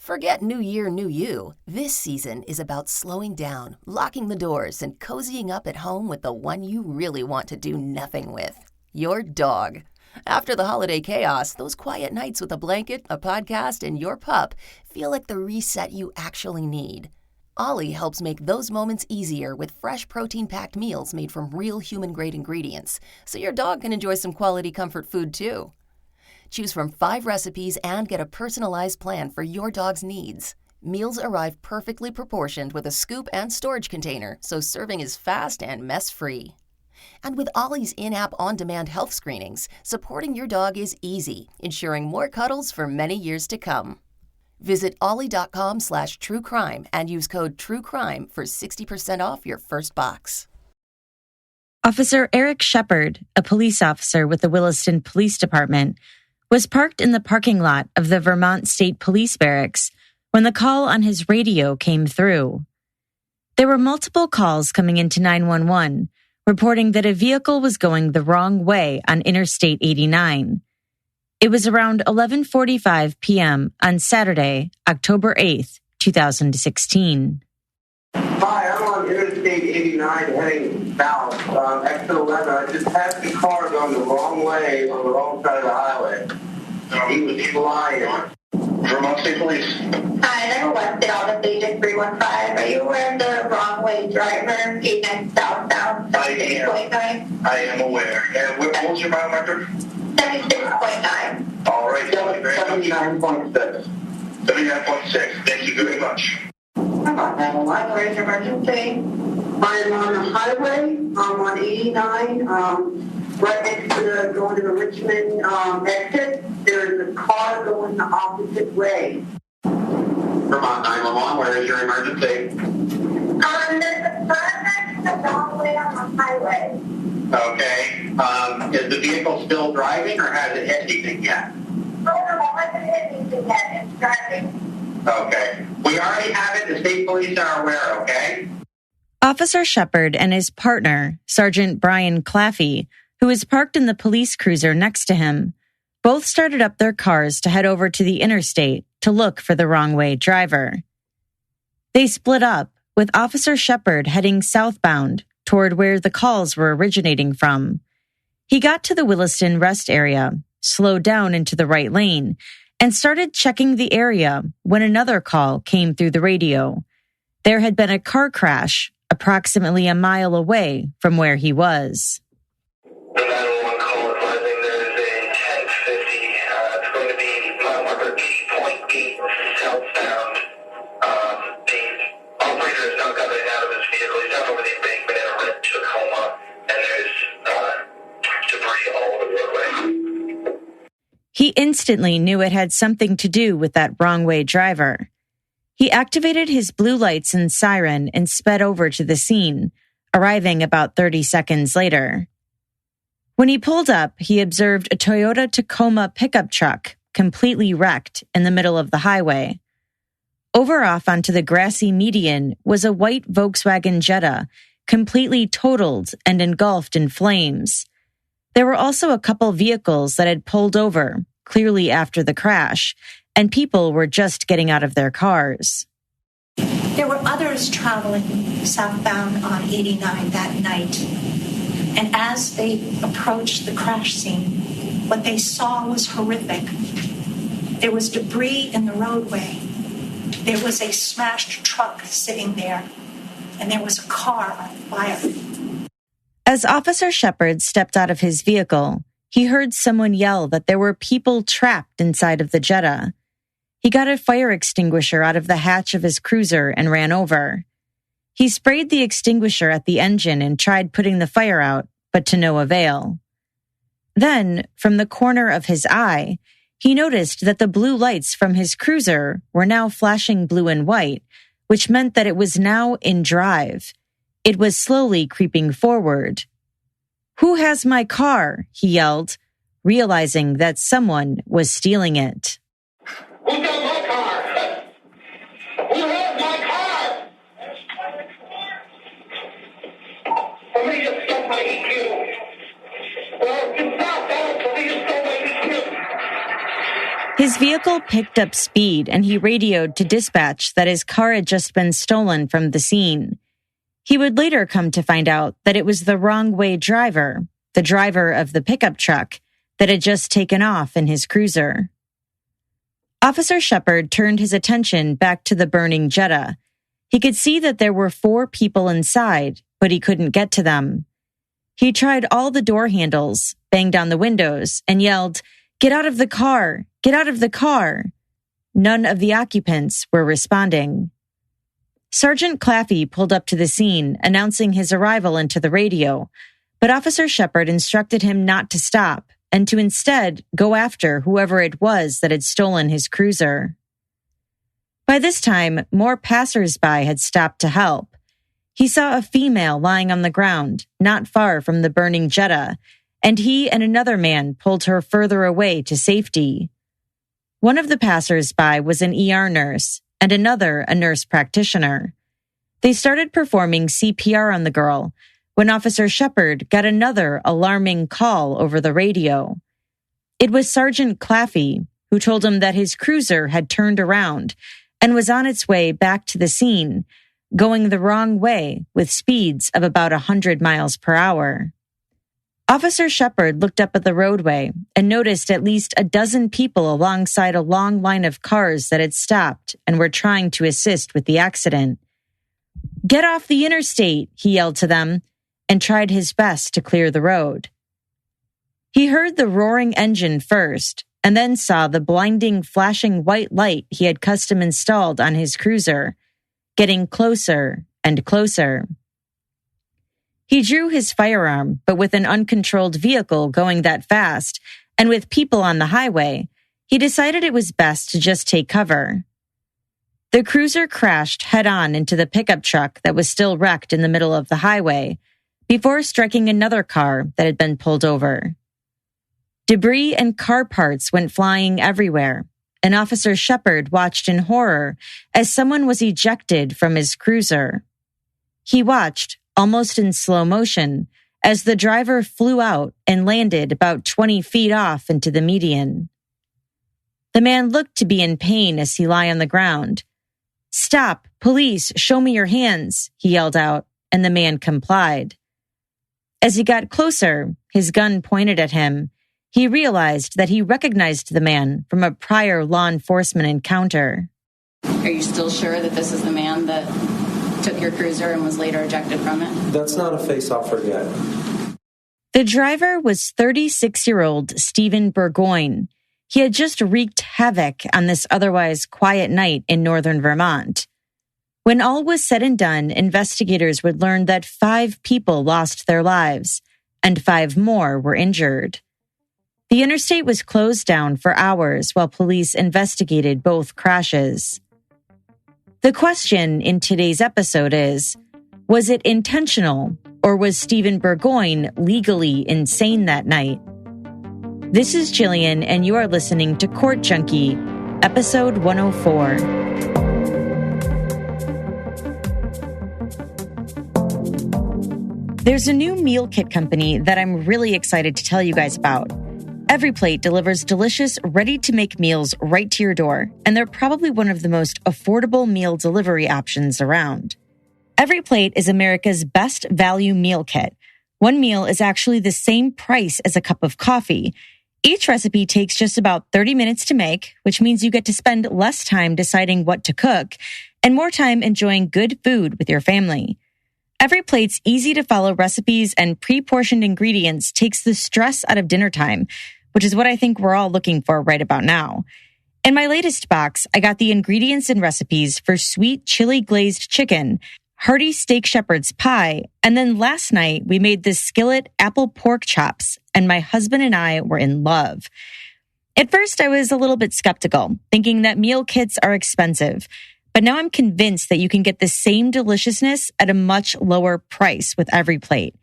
Forget New Year, New You. This season is about slowing down, locking the doors, and cozying up at home with the one you really want to do nothing with. Your dog. After the holiday chaos, those quiet nights with a blanket, a podcast, and your pup feel like the reset you actually need. Ollie helps make those moments easier with fresh protein-packed meals made from real human-grade ingredients, so your dog can enjoy some quality comfort food too. Choose from 5 recipes and get a personalized plan for your dog's needs. Meals arrive perfectly proportioned with a scoop and storage container, so serving is fast and mess-free. And with Ollie's in-app on-demand health screenings, supporting your dog is easy, ensuring more cuddles for many years to come. Visit ollie.com/truecrime and use code TRUECRIME for 60% off your first box. Officer Eric Shepard, a police officer with the Williston Police Department, was parked in the parking lot of the Vermont State Police Barracks when the call on his radio came through. There were multiple calls coming into 911, reporting that a vehicle was going the wrong way on Interstate 89. It was around 11:45 p.m. on Saturday, October 8th, 2016. Hi, I'm on Interstate 89 heading south, exit 11. I just passed the car going the wrong way on the wrong side of the highway. He was flying. Vermont State Police. Hi, I'm Williston, Office Agent 315. Are you aware of the wrong way driver, 89 southbound, 76.9? I am aware. And what was your mile marker? 76.9. All right. 79.6. 79.6. Thank you very much. I'm on 911. Where's your emergency? I'm on the highway. I'm on 89, right next to going to the Richmond exit. There's a car going the opposite way. Vermont 911, where is your emergency? There's a car that's the wrong way on the highway. Okay. Is the vehicle still driving or has it hit anything yet? Oh, no, it hasn't hit anything yet. It's driving. Okay. We already have it. The state police are aware, okay? Officer Shepard and his partner, Sergeant Brian Claffey, who was parked in the police cruiser next to him, both started up their cars to head over to the interstate to look for the wrong-way driver. They split up, with Officer Shepard heading southbound toward where the calls were originating from. He got to the Williston rest area, slowed down into the right lane, and started checking the area when another call came through the radio. There had been a car crash approximately a mile away from where he was. The 911 call advising there is a 1050. It's going to be mile marker 8.8 southbound. The operator is now coming out of his vehicle. He's down over the embankment in a red Tacoma, and there's debris all over the roadway. He instantly knew it had something to do with that wrong-way driver. He activated his blue lights and siren and sped over to the scene, arriving about 30 seconds later. When he pulled up, he observed a Toyota Tacoma pickup truck completely wrecked in the middle of the highway. Over off onto the grassy median was a white Volkswagen Jetta, completely totaled and engulfed in flames. There were also a couple vehicles that had pulled over, clearly after the crash, and people were just getting out of their cars. There were others traveling southbound on 89 that night. And as they approached the crash scene, what they saw was horrific. There was debris in the roadway. There was a smashed truck sitting there, and there was a car on fire. As Officer Shepard stepped out of his vehicle, he heard someone yell that there were people trapped inside of the Jetta. He got a fire extinguisher out of the hatch of his cruiser and ran over. He sprayed the extinguisher at the engine and tried putting the fire out, but to no avail. Then, from the corner of his eye, he noticed that the blue lights from his cruiser were now flashing blue and white, which meant that it was now in drive. It was slowly creeping forward. "Who has my car?" he yelled, realizing that someone was stealing it. Who got my car? Who has my car? Somebody just stole my EQ. Well, it's not that. Somebody just stole my EQ. His vehicle picked up speed and he radioed to dispatch that his car had just been stolen from the scene. He would later come to find out that it was the wrong-way driver, the driver of the pickup truck, that had just taken off in his cruiser. Officer Shepard turned his attention back to the burning Jetta. He could see that there were 4 people inside, but he couldn't get to them. He tried all the door handles, banged on the windows, and yelled, "Get out of the car! Get out of the car!" None of the occupants were responding. Sergeant Claffey pulled up to the scene, announcing his arrival into the radio, but Officer Shepard instructed him not to stop and to instead go after whoever it was that had stolen his cruiser. By this time, more passers-by had stopped to help. He saw a female lying on the ground, not far from the burning Jetta, and he and another man pulled her further away to safety. One of the passers-by was an ER nurse, and another a nurse practitioner. They started performing CPR on the girl when Officer Shepard got another alarming call over the radio. It was Sergeant Claffey, who told him that his cruiser had turned around and was on its way back to the scene, going the wrong way with speeds of about 100 miles per hour. Officer Shepard looked up at the roadway and noticed at least a dozen people alongside a long line of cars that had stopped and were trying to assist with the accident. "Get off the interstate," he yelled to them, and tried his best to clear the road. He heard the roaring engine first, and then saw the blinding, flashing white light he had custom installed on his cruiser, getting closer and closer. He drew his firearm, but with an uncontrolled vehicle going that fast, and with people on the highway, he decided it was best to just take cover. The cruiser crashed head-on into the pickup truck that was still wrecked in the middle of the highway, before striking another car that had been pulled over. Debris and car parts went flying everywhere, and Officer Shepard watched in horror as someone was ejected from his cruiser. He watched, almost in slow motion, as the driver flew out and landed about 20 feet off into the median. The man looked to be in pain as he lay on the ground. "Stop! Police! Show me your hands!" he yelled out, and the man complied. As he got closer, his gun pointed at him, he realized that he recognized the man from a prior law enforcement encounter. Are you still sure that this is the man that took your cruiser and was later ejected from it? That's not a face-off forget. The driver was 36-year-old Stephen Burgoyne. He had just wreaked havoc on this otherwise quiet night in northern Vermont. When all was said and done, investigators would learn that 5 people lost their lives, and 5 more were injured. The interstate was closed down for hours while police investigated both crashes. The question in today's episode is, was it intentional, or was Stephen Burgoyne legally insane that night? This is Jillian, and you are listening to Court Junkie, episode 104. There's a new meal kit company that I'm really excited to tell you guys about. Everyplate delivers delicious, ready-to-make meals right to your door, and they're probably one of the most affordable meal delivery options around. Everyplate is America's best value meal kit. One meal is actually the same price as a cup of coffee. Each recipe takes just about 30 minutes to make, which means you get to spend less time deciding what to cook and more time enjoying good food with your family. Everyplate's easy-to-follow recipes and pre-portioned ingredients takes the stress out of dinner time, which is what I think we're all looking for right about now. In my latest box, I got the ingredients and recipes for sweet chili glazed chicken, hearty steak shepherd's pie, and then last night we made this skillet apple pork chops, and my husband and I were in love. At first, I was a little bit skeptical, thinking that meal kits are expensive, but now I'm convinced that you can get the same deliciousness at a much lower price with Everyplate.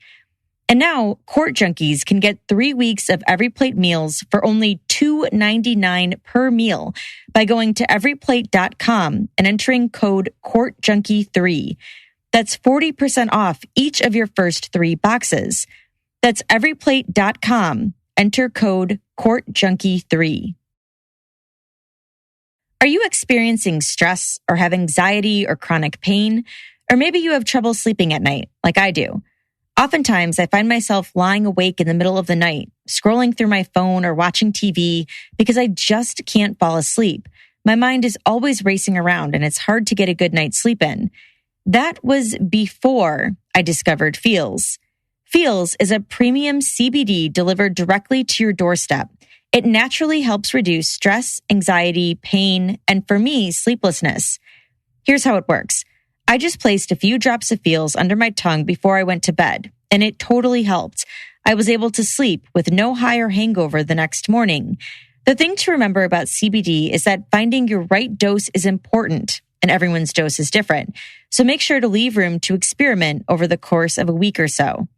And now, Court Junkies can get 3 weeks of Everyplate meals for only $2.99 per meal by going to everyplate.com and entering code CourtJunkie3. That's 40% off each of your first 3 boxes. That's everyplate.com. Enter code CourtJunkie3. Are you experiencing stress or have anxiety or chronic pain? Or maybe you have trouble sleeping at night, like I do. Oftentimes, I find myself lying awake in the middle of the night, scrolling through my phone or watching TV because I just can't fall asleep. My mind is always racing around and it's hard to get a good night's sleep in. That was before I discovered Feels. Feels is a premium CBD delivered directly to your doorstep. It naturally helps reduce stress, anxiety, pain, and for me, sleeplessness. Here's how it works. I just placed a few drops of Feels under my tongue before I went to bed, and it totally helped. I was able to sleep with no higher hangover the next morning. The thing to remember about CBD is that finding your right dose is important, and everyone's dose is different. So make sure to leave room to experiment over the course of a week or so.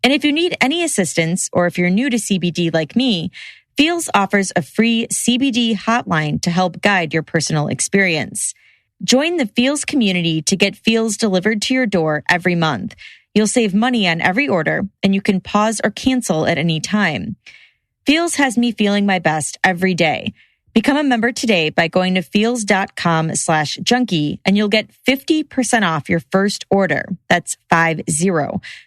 And if you need any assistance, or if you're new to CBD like me, Feels offers a free CBD hotline to help guide your personal experience. Join the Feels community to get Feels delivered to your door every month. You'll save money on every order, and you can pause or cancel at any time. Feels has me feeling my best every day. Become a member today by going to feels.com/junkie, and you'll get 50% off your first order. That's 50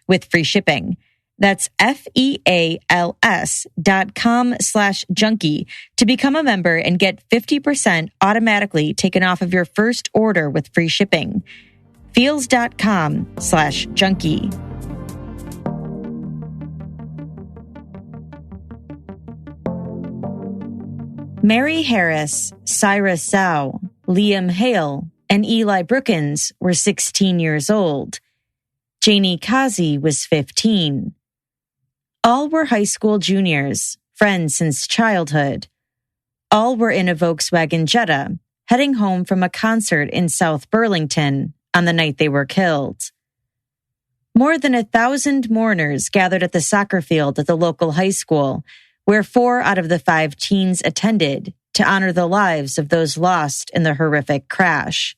with free shipping. That's FEALS.com/junkie to become a member and get 50% automatically taken off of your first order with free shipping. Feals.com/junkie. Mary Harris, Cyrus Zhao, Liam Hale, and Eli Brookins were 16 years old. Janie Kazi was 15. All were high school juniors, friends since childhood. All were in a Volkswagen Jetta, heading home from a concert in South Burlington on the night they were killed. More than 1,000 mourners gathered at the soccer field at the local high school, where 4 out of the 5 teens attended to honor the lives of those lost in the horrific crash.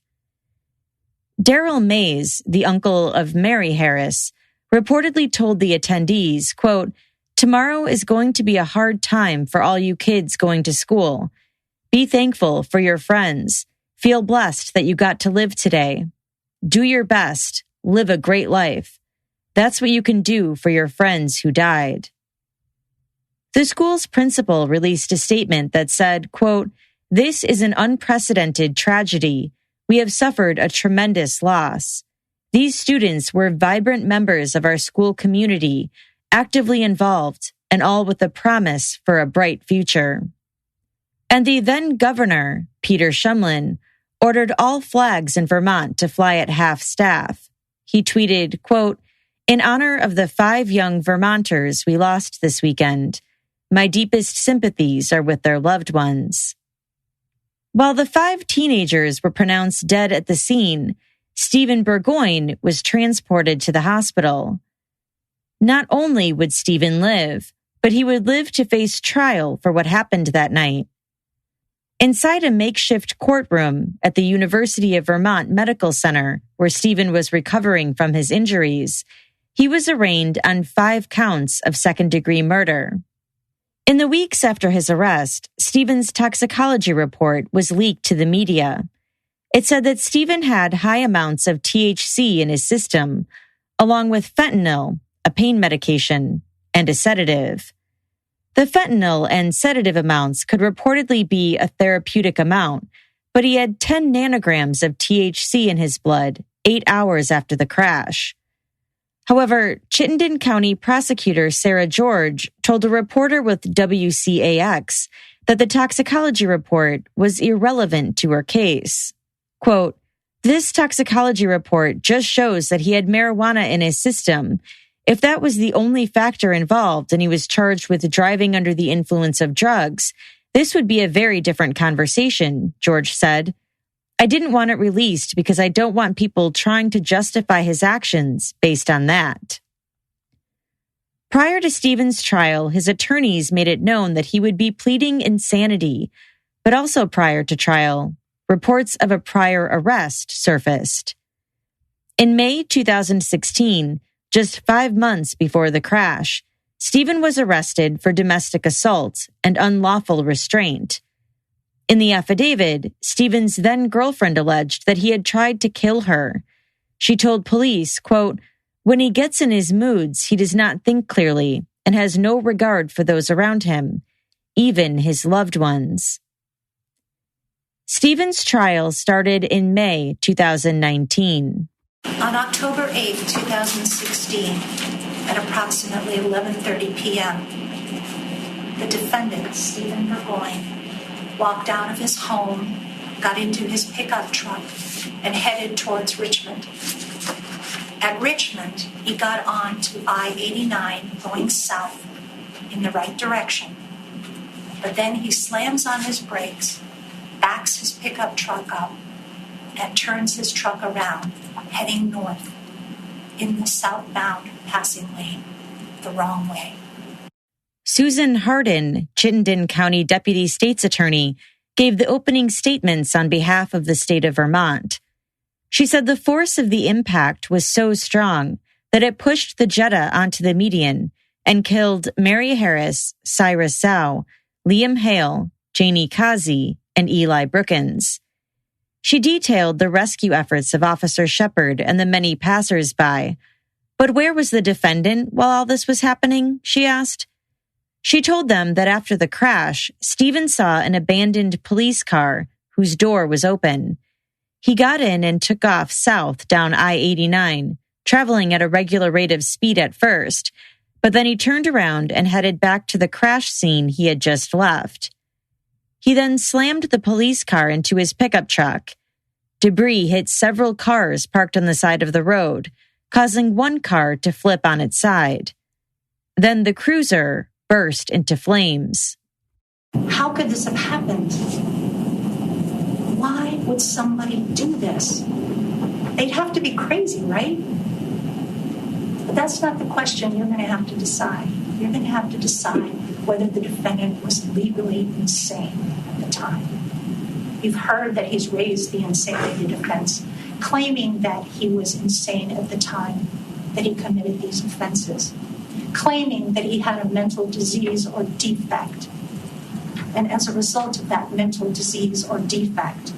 Daryl Mays, the uncle of Mary Harris, reportedly told the attendees, quote, "Tomorrow is going to be a hard time for all you kids going to school. Be thankful for your friends. Feel blessed that you got to live today. Do your best. Live a great life. That's what you can do for your friends who died." The school's principal released a statement that said, quote, "This is an unprecedented tragedy. We have suffered a tremendous loss. These students were vibrant members of our school community, actively involved, and all with a promise for a bright future." And the then governor, Peter Shumlin, ordered all flags in Vermont to fly at half-staff. He tweeted, quote, "In honor of the 5 young Vermonters we lost this weekend, my deepest sympathies are with their loved ones." While the 5 teenagers were pronounced dead at the scene, Stephen Burgoyne was transported to the hospital. Not only would Stephen live, but he would live to face trial for what happened that night. Inside a makeshift courtroom at the University of Vermont Medical Center, where Stephen was recovering from his injuries, he was arraigned on 5 counts of second-degree murder. In the weeks after his arrest, Stephen's toxicology report was leaked to the media. It said that Stephen had high amounts of THC in his system, along with fentanyl, a pain medication, and a sedative. The fentanyl and sedative amounts could reportedly be a therapeutic amount, but he had 10 nanograms of THC in his blood 8 hours after the crash. However, Chittenden County Prosecutor Sarah George told a reporter with WCAX that the toxicology report was irrelevant to her case. Quote, "This toxicology report just shows that he had marijuana in his system. If that was the only factor involved and he was charged with driving under the influence of drugs, this would be a very different conversation," George said. "I didn't want it released because I don't want people trying to justify his actions based on that." Prior to Stephen's trial, his attorneys made it known that he would be pleading insanity, but also prior to trial, reports of a prior arrest surfaced. In May 2016, just 5 months before the crash, Stephen was arrested for domestic assault and unlawful restraint. In the affidavit, Stephen's then-girlfriend alleged that he had tried to kill her. She told police, quote, "When he gets in his moods, he does not think clearly and has no regard for those around him, even his loved ones." Stephen's trial started in May 2019. On October 8, 2016, at approximately 11:30 p.m., the defendant, Stephen Burgoyne, walked out of his home, got into his pickup truck, and headed towards Richmond. At Richmond, he got on to I-89 going south in the right direction. But then he slams on his brakes, backs his pickup truck up, and turns his truck around, heading north in the southbound passing lane, the wrong way. Susan Hardin, Chittenden County Deputy State's Attorney, gave the opening statements on behalf of the state of Vermont. She said the force of the impact was so strong that it pushed the Jetta onto the median and killed Mary Harris, Cyrus Sow, Liam Hale, Janie Kazi, and Eli Brookins. She detailed the rescue efforts of Officer Shepard and the many passers-by. But where was the defendant while all this was happening, she asked. She told them that after the crash, Stephen saw an abandoned police car whose door was open. He got in and took off south down I-89, traveling at a regular rate of speed at first, but then he turned around and headed back to the crash scene he had just left. He then slammed the police car into his pickup truck. Debris hit several cars parked on the side of the road, causing one car to flip on its side. Then the cruiser burst into flames. How could this have happened? Why would somebody do this? They'd have to be crazy, right? But that's not the question you're going to have to decide. You're going to have to decide whether the defendant was legally insane at the time. You've heard that he's raised the insanity defense, claiming that he was insane at the time that he committed these offenses, claiming that he had a mental disease or defect. And as a result of that mental disease or defect,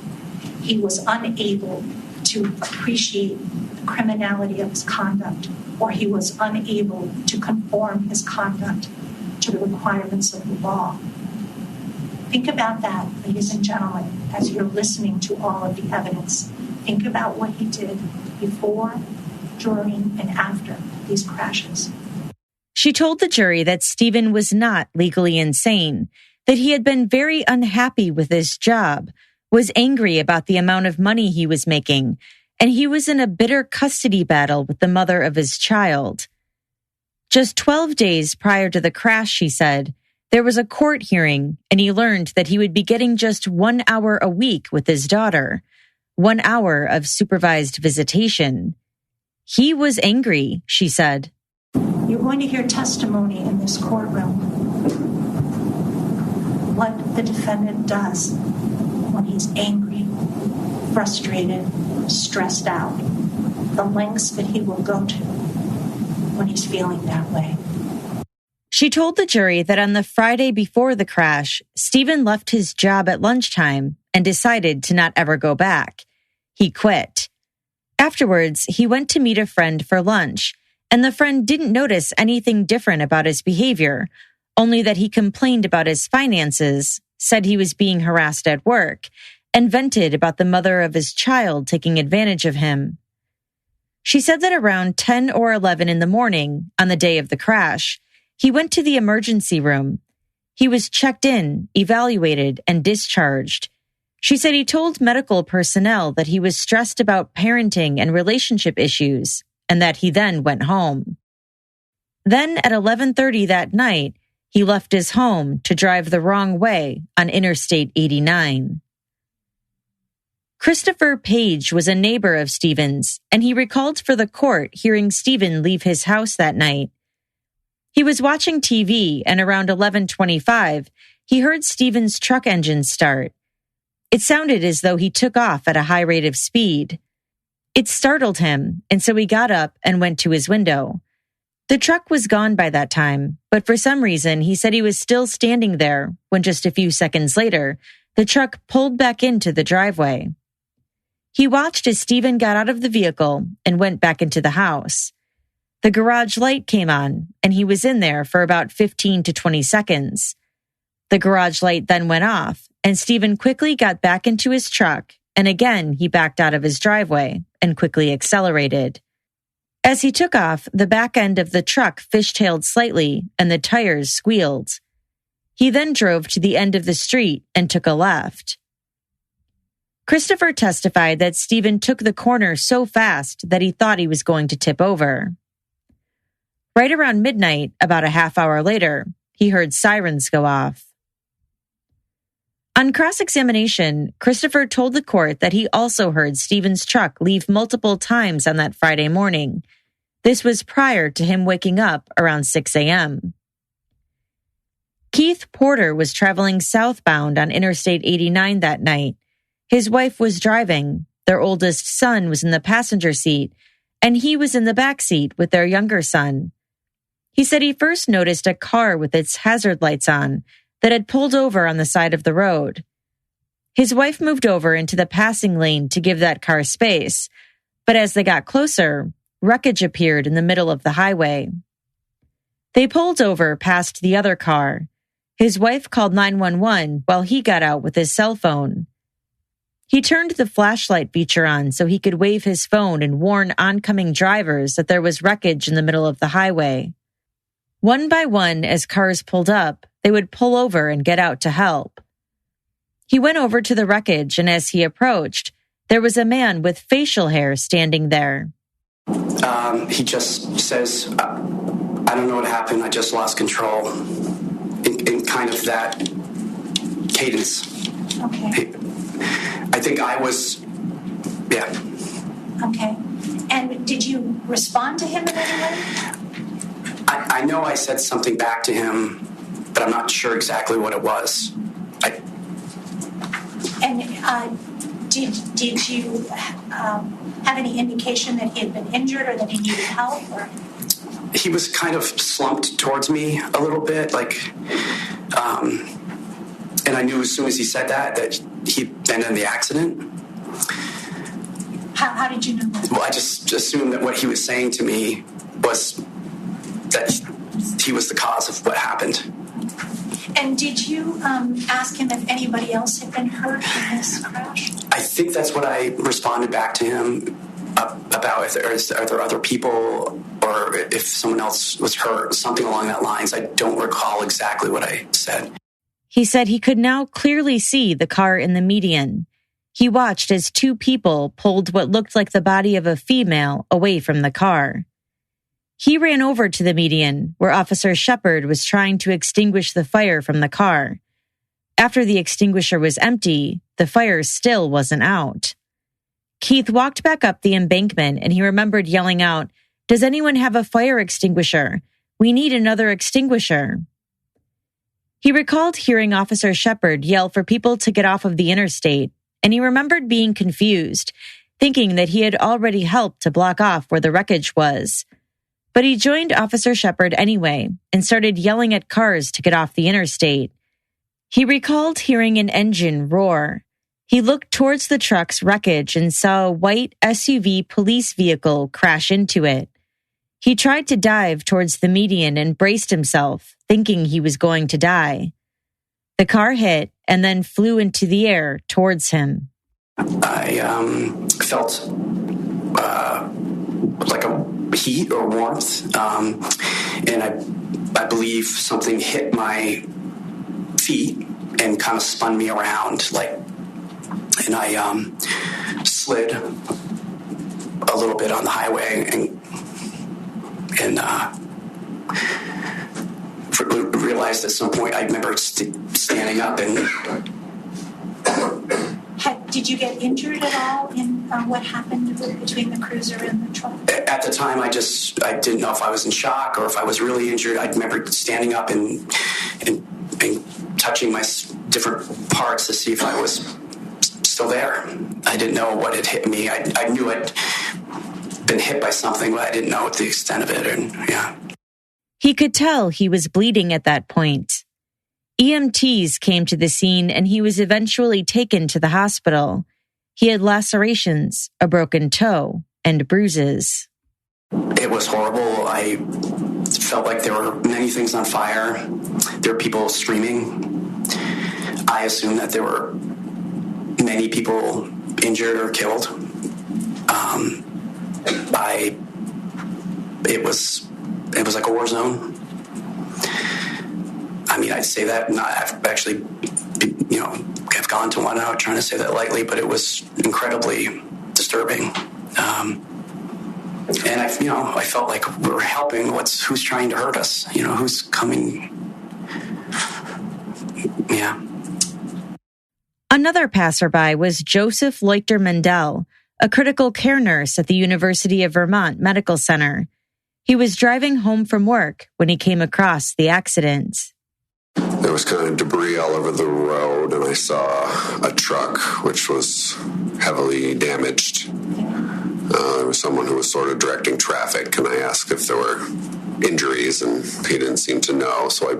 he was unable to appreciate the criminality of his conduct, or he was unable to conform his conduct to the requirements of the law. Think about that, ladies and gentlemen, as you're listening to all of the evidence. Think about what he did before, during, and after these crashes. She told the jury that Stephen was not legally insane, that he had been very unhappy with his job, was angry about the amount of money he was making, and he was in a bitter custody battle with the mother of his child. Just 12 days prior to the crash, she said, there was a court hearing, and he learned that he would be getting just 1 hour a week with his daughter, 1 hour of supervised visitation. He was angry, she said. You're going to hear testimony in this courtroom. What the defendant does when he's angry, frustrated, stressed out, the lengths that he will go to when he's feeling that way. She told the jury that on the Friday before the crash, Stephen left his job at lunchtime and decided to not ever go back. He quit. Afterwards, he went to meet a friend for lunch, and the friend didn't notice anything different about his behavior, only that he complained about his finances, said he was being harassed at work, and vented about the mother of his child taking advantage of him. She said that around 10 or 11 in the morning, on the day of the crash, he went to the emergency room. He was checked in, evaluated, and discharged. She said he told medical personnel that he was stressed about parenting and relationship issues, and that he then went home. Then at 11:30 that night, he left his home to drive the wrong way on Interstate 89. Christopher Page was a neighbor of Stephen's, and he recalled for the court hearing Stephen leave his house that night. He was watching TV, and around 11:25, he heard Stephen's truck engine start. It sounded as though he took off at a high rate of speed. It startled him, and so he got up and went to his window. The truck was gone by that time, but for some reason he said he was still standing there when just a few seconds later, the truck pulled back into the driveway. He watched as Stephen got out of the vehicle and went back into the house. The garage light came on, and he was in there for about 15 to 20 seconds. The garage light then went off, and Stephen quickly got back into his truck, and again he backed out of his driveway and quickly accelerated. As he took off, the back end of the truck fishtailed slightly, and the tires squealed. He then drove to the end of the street and took a left. Christopher testified that Stephen took the corner so fast that he thought he was going to tip over. Right around midnight, about a half hour later, he heard sirens go off. On cross-examination, Christopher told the court that he also heard Stephen's truck leave multiple times on that Friday morning. This was prior to him waking up around 6 a.m. Keith Porter was traveling southbound on Interstate 89 that night. His wife was driving, their oldest son was in the passenger seat, and he was in the back seat with their younger son. He said he first noticed a car with its hazard lights on that had pulled over on the side of the road. His wife moved over into the passing lane to give that car space, but as they got closer, wreckage appeared in the middle of the highway. They pulled over past the other car. His wife called 911 while he got out with his cell phone. He turned the flashlight feature on so he could wave his phone and warn oncoming drivers that there was wreckage in the middle of the highway. One by one, as cars pulled up, they would pull over and get out to help. He went over to the wreckage, and as he approached, there was a man with facial hair standing there. He just says, I don't know what happened, I just lost control. In kind of that cadence. Okay. I think I was, yeah. Okay. And did you respond to him in any way? I know I said something back to him, but I'm not sure exactly what it was. Did you have any indication that he had been injured or that he needed help? Or? He was kind of slumped towards me a little bit, and I knew as soon as he said that he'd been in the accident. How did you know that? Well, I just assumed that what he was saying to me was that he was the cause of what happened. And did you ask him if anybody else had been hurt in this crash? I think that's what I responded back to him about. Are there other people, or if someone else was hurt, something along that lines. I don't recall exactly what I said. He said he could now clearly see the car in the median. He watched as two people pulled what looked like the body of a female away from the car. He ran over to the median, where Officer Shepard was trying to extinguish the fire from the car. After the extinguisher was empty, the fire still wasn't out. Keith walked back up the embankment and he remembered yelling out, "Does anyone have a fire extinguisher? We need another extinguisher." He recalled hearing Officer Shepard yell for people to get off of the interstate, and he remembered being confused, thinking that he had already helped to block off where the wreckage was. But he joined Officer Shepard anyway and started yelling at cars to get off the interstate. He recalled hearing an engine roar. He looked towards the truck's wreckage and saw a white SUV police vehicle crash into it. He tried to dive towards the median and braced himself, thinking he was going to die. The car hit and then flew into the air towards him. I felt like a heat or warmth, and I believe something hit my feet and kind of spun me around, and I slid a little bit on the highway and realized at some point I remember standing up and. Did you get injured at all in what happened between the cruiser and the truck? At the time, I didn't know if I was in shock or if I was really injured. I remember standing up and touching my different parts to see if I was still there. I didn't know what had hit me. I knew I'd been hit by something, but I didn't know the extent of it. And yeah. He could tell he was bleeding at that point. EMTs came to the scene and he was eventually taken to the hospital. He had lacerations, a broken toe, and bruises. It was horrible. I felt like there were many things on fire. There were people screaming. I assumed that there were many people injured or killed. It was like a war zone. I mean, I'd say that, I've actually, have gone to one. I'm not trying to say that lightly, but it was incredibly disturbing. And I felt like we're helping. Who's trying to hurt us? Who's coming? Yeah. Another passerby was Joseph Leuchter Mendel, a critical care nurse at the University of Vermont Medical Center. He was driving home from work when he came across the accident. There was kind of debris all over the road, and I saw a truck which was heavily damaged. There was someone who was sort of directing traffic, and I asked if there were injuries, and he didn't seem to know. So I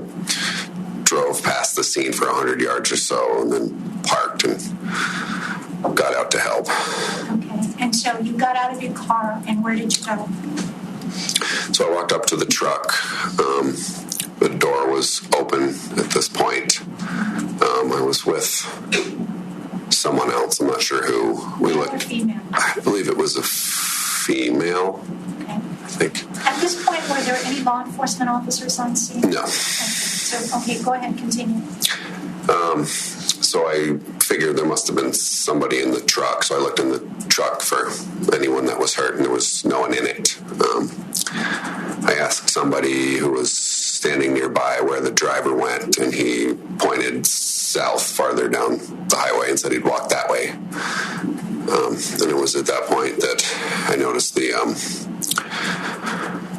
drove past the scene for 100 yards or so, and then parked and got out to help. Okay, and so you got out of your car, and where did you go? So I walked up to the truck. The door was open at this point. I was with someone else. I'm not sure who. Female? I believe it was a female. Okay. I think. At this point, were there any law enforcement officers on scene? No. Okay, go ahead, continue. So I figured there must have been somebody in the truck. So I looked in the truck for anyone that was hurt, and there was no one in it. I asked somebody who was standing nearby where the driver went, and he pointed south farther down the highway and said he'd walk that way. And it was at that point that I noticed the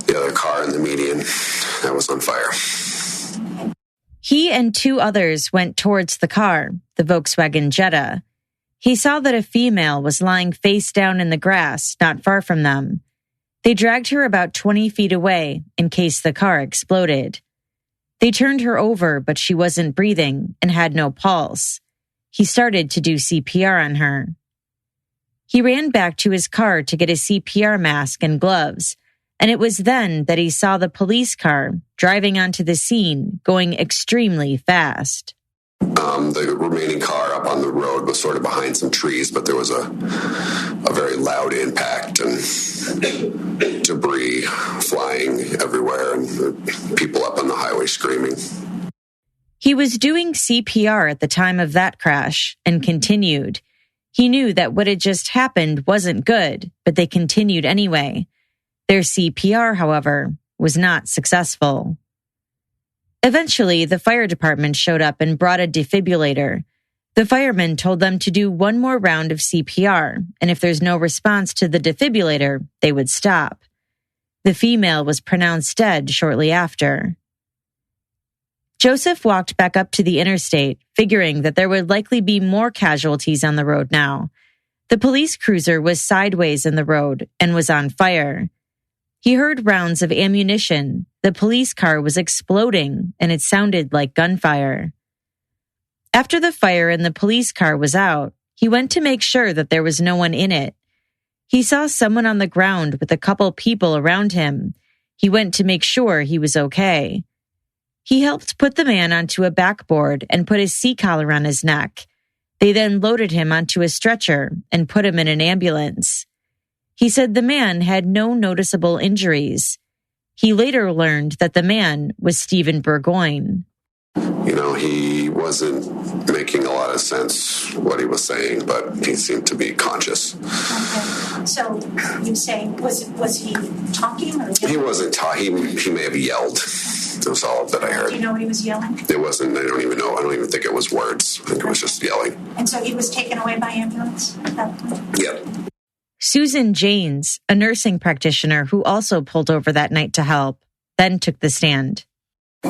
other car in the median that was on fire. He and two others went towards the car, the Volkswagen Jetta. He saw that a female was lying face down in the grass not far from them. They dragged her about 20 feet away in case the car exploded. They turned her over, but she wasn't breathing and had no pulse. He started to do CPR on her. He ran back to his car to get a CPR mask and gloves, and it was then that he saw the police car driving onto the scene, going extremely fast. The remaining car up on the road was sort of behind some trees, but there was a very loud impact and debris flying everywhere and people up on the highway screaming. He was doing CPR at the time of that crash and continued. He knew that what had just happened wasn't good, but they continued anyway. Their CPR, however, was not successful. Eventually, the fire department showed up and brought a defibrillator. The firemen told them to do one more round of CPR, and if there's no response to the defibrillator, they would stop. The female was pronounced dead shortly after. Joseph walked back up to the interstate, figuring that there would likely be more casualties on the road now. The police cruiser was sideways in the road and was on fire. He heard rounds of ammunition. The police car was exploding, and it sounded like gunfire. After the fire and the police car was out, he went to make sure that there was no one in it. He saw someone on the ground with a couple people around him. He went to make sure he was okay. He helped put the man onto a backboard and put a C-collar on his neck. They then loaded him onto a stretcher and put him in an ambulance. He said the man had no noticeable injuries. He later learned that the man was Stephen Burgoyne. He wasn't making a lot of sense what he was saying, but he seemed to be conscious. Okay. So you say, was he talking? Or he wasn't talking. He may have yelled. That was all that I heard. Do you know what he was yelling? It wasn't. I don't even know. I don't even think it was words. I think it was just yelling. And so he was taken away by ambulance at that point? Yep. Susan Janes, a nursing practitioner who also pulled over that night to help, then took the stand.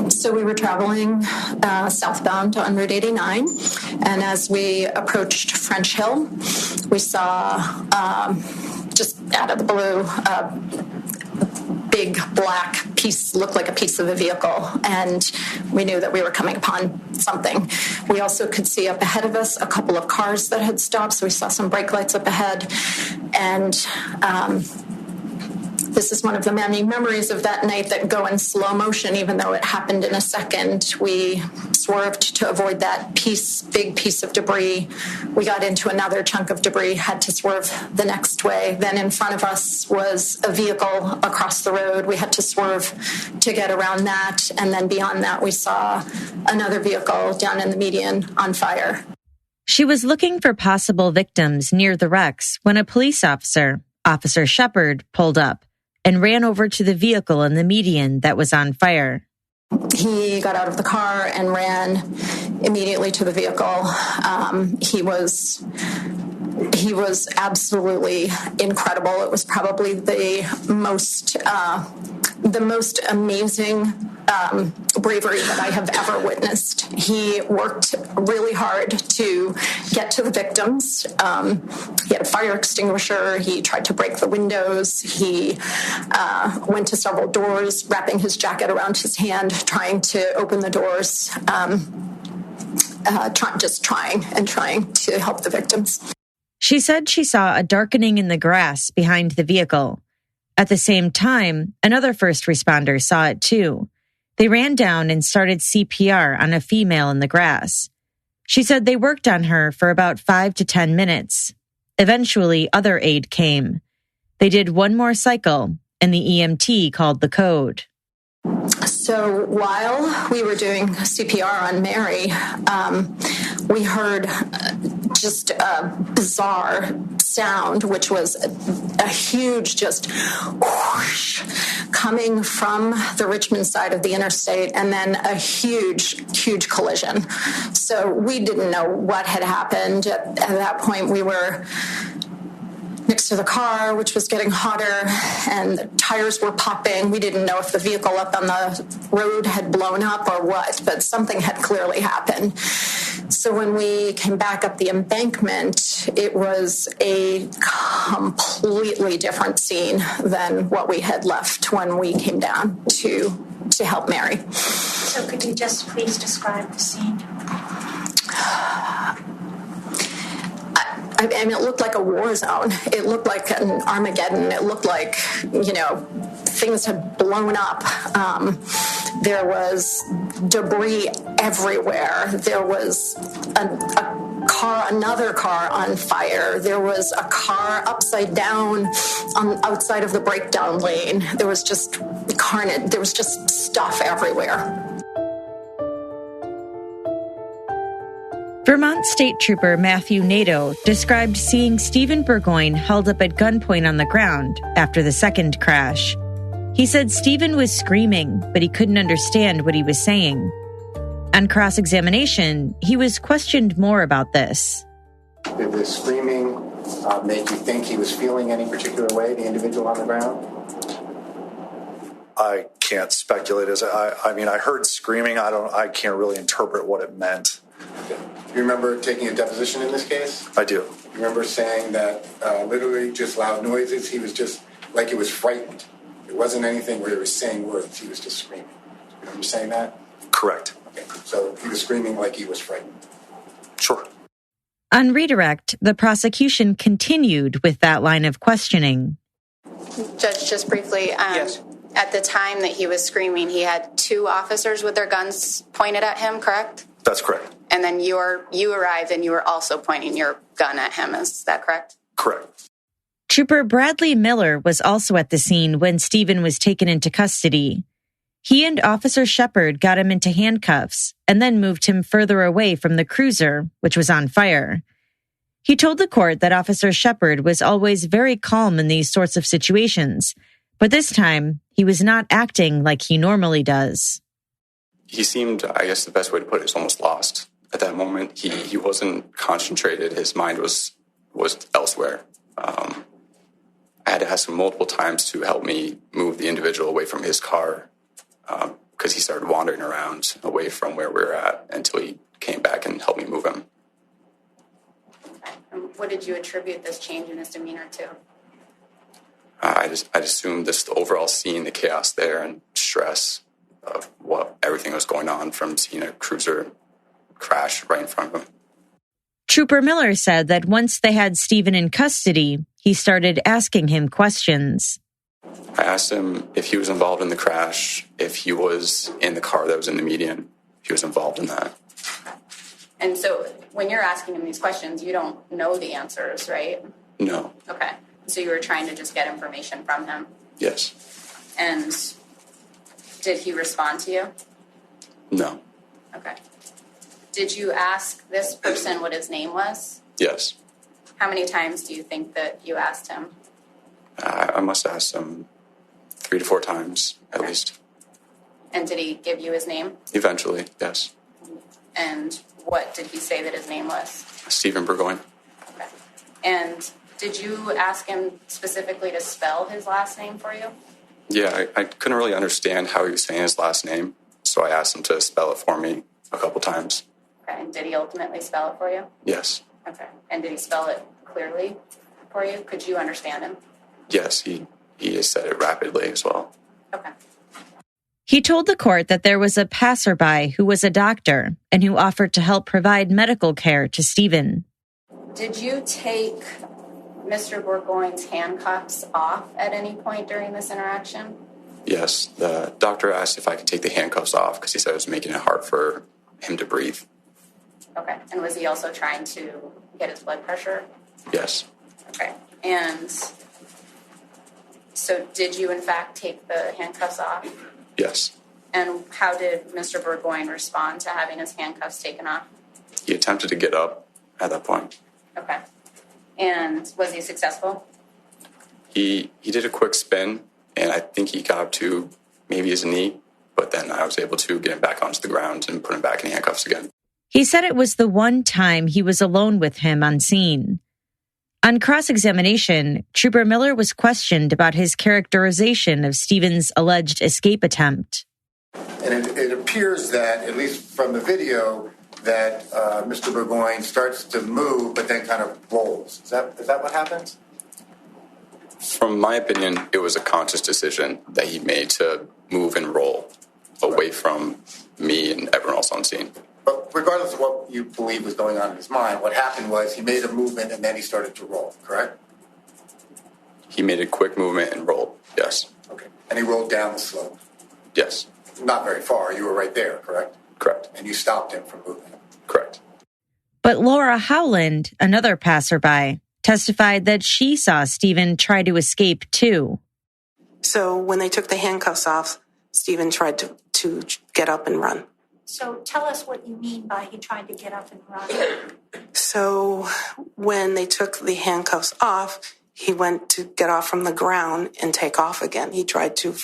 So we were traveling southbound on Route 89, and as we approached French Hill, we saw, just out of the blue, a big black piece looked like a piece of the vehicle, and we knew that we were coming upon something. We also could see up ahead of us a couple of cars that had stopped, so we saw some brake lights up ahead, and this is one of the many memories of that night that go in slow motion, even though it happened in a second. We swerved to avoid that big piece of debris. We got into another chunk of debris, had to swerve the next way. Then in front of us was a vehicle across the road. We had to swerve to get around that. And then beyond that, we saw another vehicle down in the median on fire. She was looking for possible victims near the wrecks when a police officer, Officer Shepard, pulled up and ran over to the vehicle in the median that was on fire. He got out of the car and ran immediately to the vehicle. He was absolutely incredible. It was probably the most amazing bravery that I have ever witnessed. He worked really hard to get to the victims. He had a fire extinguisher. He tried to break the windows. He went to several doors, wrapping his jacket around his hand, trying to open the doors, trying to help the victims. She said she saw a darkening in the grass behind the vehicle. At the same time, another first responder saw it too. They ran down and started CPR on a female in the grass. She said they worked on her for about 5 to 10 minutes. Eventually, other aid came. They did one more cycle, and the EMT called the code. So while we were doing CPR on Mary, we heard just a bizarre sound, which was a huge just whoosh coming from the Richmond side of the interstate, and then a huge collision. So we didn't know what had happened. At that point, we were next to the car, which was getting hotter, and the tires were popping. We didn't know if the vehicle up on the road had blown up or what, but something had clearly happened. So when we came back up the embankment, it was a completely different scene than what we had left when we came down to help Mary. So could you just please describe the scene? I mean, it looked like a war zone. It looked like an Armageddon. It looked like, things had blown up. There was debris everywhere. There was another car on fire. There was a car upside down outside of the breakdown lane. There was just carnage. There was just stuff everywhere. Vermont State Trooper Matthew Nadeau described seeing Stephen Burgoyne held up at gunpoint on the ground after the second crash. He said Stephen was screaming, but he couldn't understand what he was saying. On cross-examination, he was questioned more about this. Did the screaming make you think he was feeling any particular way, the individual on the ground? I can't speculate. I heard screaming. I can't really interpret what it meant. Okay. Do you remember taking a deposition in this case? I do. You remember saying that literally just loud noises, he was just like he was frightened. It wasn't anything where he was saying words, he was just screaming. You remember saying that? Correct. Okay, so he was screaming like he was frightened. Sure. On redirect, the prosecution continued with that line of questioning. Judge, just briefly, yes. At the time that he was screaming, he had 2 officers with their guns pointed at him, correct? That's correct. And then you arrived and you were also pointing your gun at him. Is that correct? Correct. Trooper Bradley Miller was also at the scene when Stephen was taken into custody. He and Officer Shepard got him into handcuffs and then moved him further away from the cruiser, which was on fire. He told the court that Officer Shepard was always very calm in these sorts of situations, but this time he was not acting like he normally does. He seemed, I guess the best way to put it is almost lost. At that moment, he wasn't concentrated. His mind was elsewhere. I had to ask him multiple times to help me move the individual away from his car because he started wandering around away from where we were at until he came back and helped me move him. And what did you attribute this change in his demeanor to? I'd assumed this the overall scene, the chaos there, and stress of what everything was going on from seeing a cruiser crash right in front of him. Trooper Miller said that once they had Stephen in custody, he started asking him questions. I asked him if he was involved in the crash, if he was in the car that was in the median, if he was involved in that. And so when you're asking him these questions, you don't know the answers, right? No. Okay. So you were trying to just get information from him? Yes. And did he respond to you? No. Okay. Did you ask this person what his name was? Yes. How many times do you think that you asked him? I must have asked him 3 to 4 times, at least. And did he give you his name? Eventually, yes. And what did he say that his name was? Stephen Burgoyne. Okay. And did you ask him specifically to spell his last name for you? Yeah, I couldn't really understand how he was saying his last name, so I asked him to spell it for me a couple times. Okay. And did he ultimately spell it for you? Yes. Okay. And did he spell it clearly for you? Could you understand him? Yes, he said it rapidly as well. Okay. He told the court that there was a passerby who was a doctor and who offered to help provide medical care to Stephen. Did you take Mr. Burgoyne's handcuffs off at any point during this interaction? Yes, the doctor asked if I could take the handcuffs off because he said it was making it hard for him to breathe. Okay. And was he also trying to get his blood pressure? Yes. Okay. And so did you, in fact, take the handcuffs off? Yes. And how did Mr. Burgoyne respond to having his handcuffs taken off? He attempted to get up at that point. Okay. And was he successful? He did a quick spin, and I think he got up to maybe his knee, but then I was able to get him back onto the ground and put him back in handcuffs again. He said it was the one time he was alone with him on scene. On cross-examination, Trooper Miller was questioned about his characterization of Stephen's alleged escape attempt. And it appears that, at least from the video, that Mr. Burgoyne starts to move, but then kind of rolls. Is that what happens? From my opinion, it was a conscious decision that he made to move and roll away from me and everyone else on scene. But regardless of what you believe was going on in his mind, what happened was he made a movement and then he started to roll, correct? He made a quick movement and rolled, yes. Okay. And he rolled down the slope? Yes. Not very far. You were right there, correct? Correct. And you stopped him from moving? Correct. But Laura Howland, another passerby, testified that she saw Stephen try to escape too. So when they took the handcuffs off, Stephen tried to get up and run. So tell us what you mean by he tried to get up and run. So when they took the handcuffs off, he went to get off from the ground and take off again. He tried to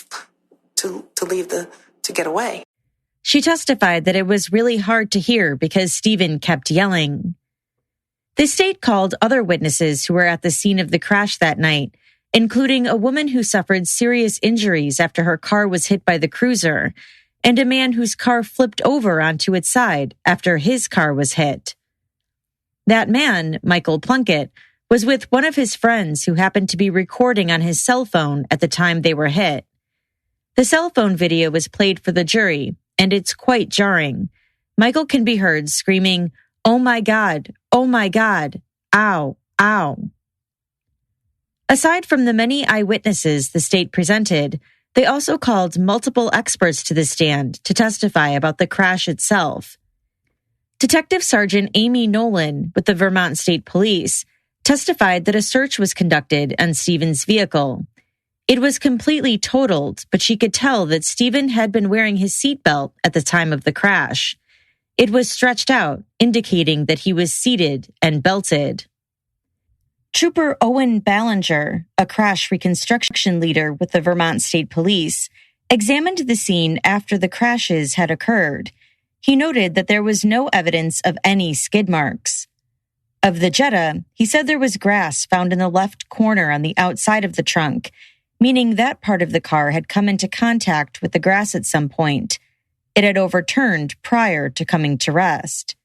leave to get away. She testified that it was really hard to hear because Stephen kept yelling. The state called other witnesses who were at the scene of the crash that night, including a woman who suffered serious injuries after her car was hit by the cruiser, and a man whose car flipped over onto its side after his car was hit. That man, Michael Plunkett, was with one of his friends who happened to be recording on his cell phone at the time they were hit. The cell phone video was played for the jury, and it's quite jarring. Michael can be heard screaming, "Oh my God, ow, ow." Aside from the many eyewitnesses the state presented, they also called multiple experts to the stand to testify about the crash itself. Detective Sergeant Amy Nolan with the Vermont State Police testified that a search was conducted on Stephen's vehicle. It was completely totaled, but she could tell that Stephen had been wearing his seatbelt at the time of the crash. It was stretched out, indicating that he was seated and belted. Trooper Owen Ballinger, a crash reconstruction leader with the Vermont State Police, examined the scene after the crashes had occurred. He noted that there was no evidence of any skid marks. Of the Jetta, he said there was grass found in the left corner on the outside of the trunk, meaning that part of the car had come into contact with the grass at some point. It had overturned prior to coming to rest.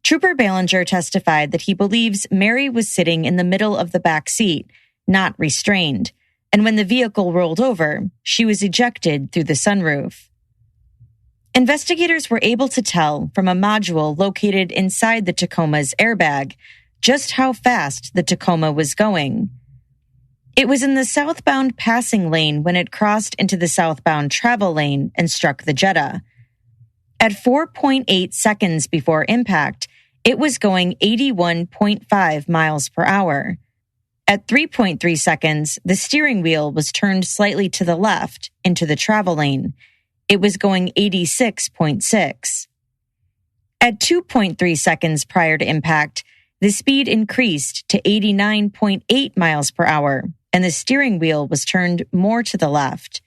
Trooper Ballinger testified that he believes Mary was sitting in the middle of the back seat, not restrained, and when the vehicle rolled over, she was ejected through the sunroof. Investigators were able to tell from a module located inside the Tacoma's airbag just how fast the Tacoma was going. It was in the southbound passing lane when it crossed into the southbound travel lane and struck the Jetta. At 4.8 seconds before impact, it was going 81.5 miles per hour. At 3.3 seconds, the steering wheel was turned slightly to the left into the travel lane. It was going 86.6. At 2.3 seconds prior to impact, the speed increased to 89.8 miles per hour, and the steering wheel was turned more to the left.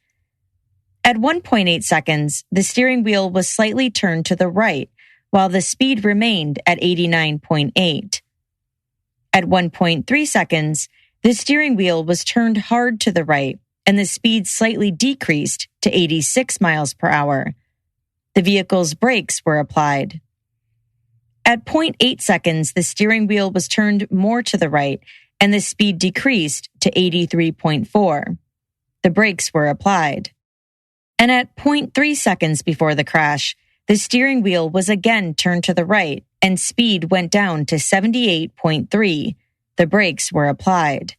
At 1.8 seconds, the steering wheel was slightly turned to the right, while the speed remained at 89.8. At 1.3 seconds, the steering wheel was turned hard to the right, and the speed slightly decreased to 86 miles per hour. The vehicle's brakes were applied. At 0.8 seconds, the steering wheel was turned more to the right, and the speed decreased to 83.4. The brakes were applied. And at 0.3 seconds before the crash, the steering wheel was again turned to the right, and speed went down to 78.3. The brakes were applied.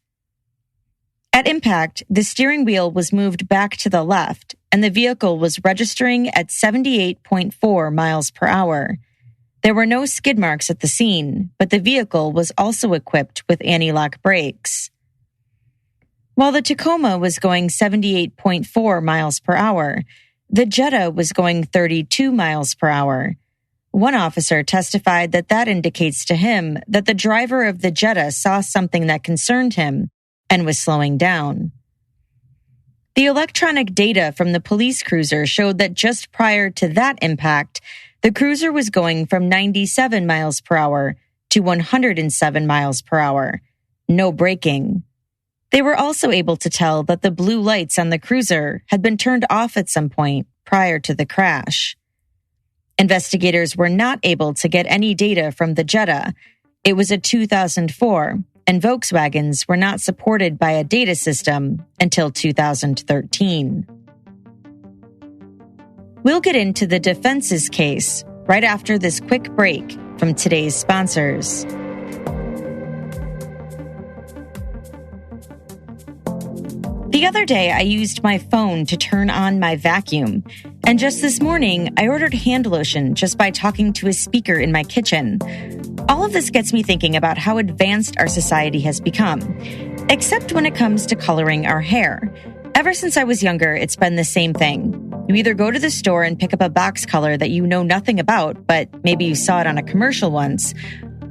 At impact, the steering wheel was moved back to the left, and the vehicle was registering at 78.4 miles per hour. There were no skid marks at the scene, but the vehicle was also equipped with anti-lock brakes. While the Tacoma was going 78.4 miles per hour, the Jetta was going 32 miles per hour. One officer testified that indicates to him that the driver of the Jetta saw something that concerned him and was slowing down. The electronic data from the police cruiser showed that just prior to that impact, the cruiser was going from 97 miles per hour to 107 miles per hour. No braking. They were also able to tell that the blue lights on the cruiser had been turned off at some point prior to the crash. Investigators were not able to get any data from the Jetta. It was a 2004, and Volkswagens were not supported by a data system until 2013. We'll get into the defense's case right after this quick break from today's sponsors. The other day, I used my phone to turn on my vacuum. And just this morning, I ordered hand lotion just by talking to a speaker in my kitchen. All of this gets me thinking about how advanced our society has become, except when it comes to coloring our hair. Ever since I was younger, it's been the same thing. You either go to the store and pick up a box color that you know nothing about, but maybe you saw it on a commercial once,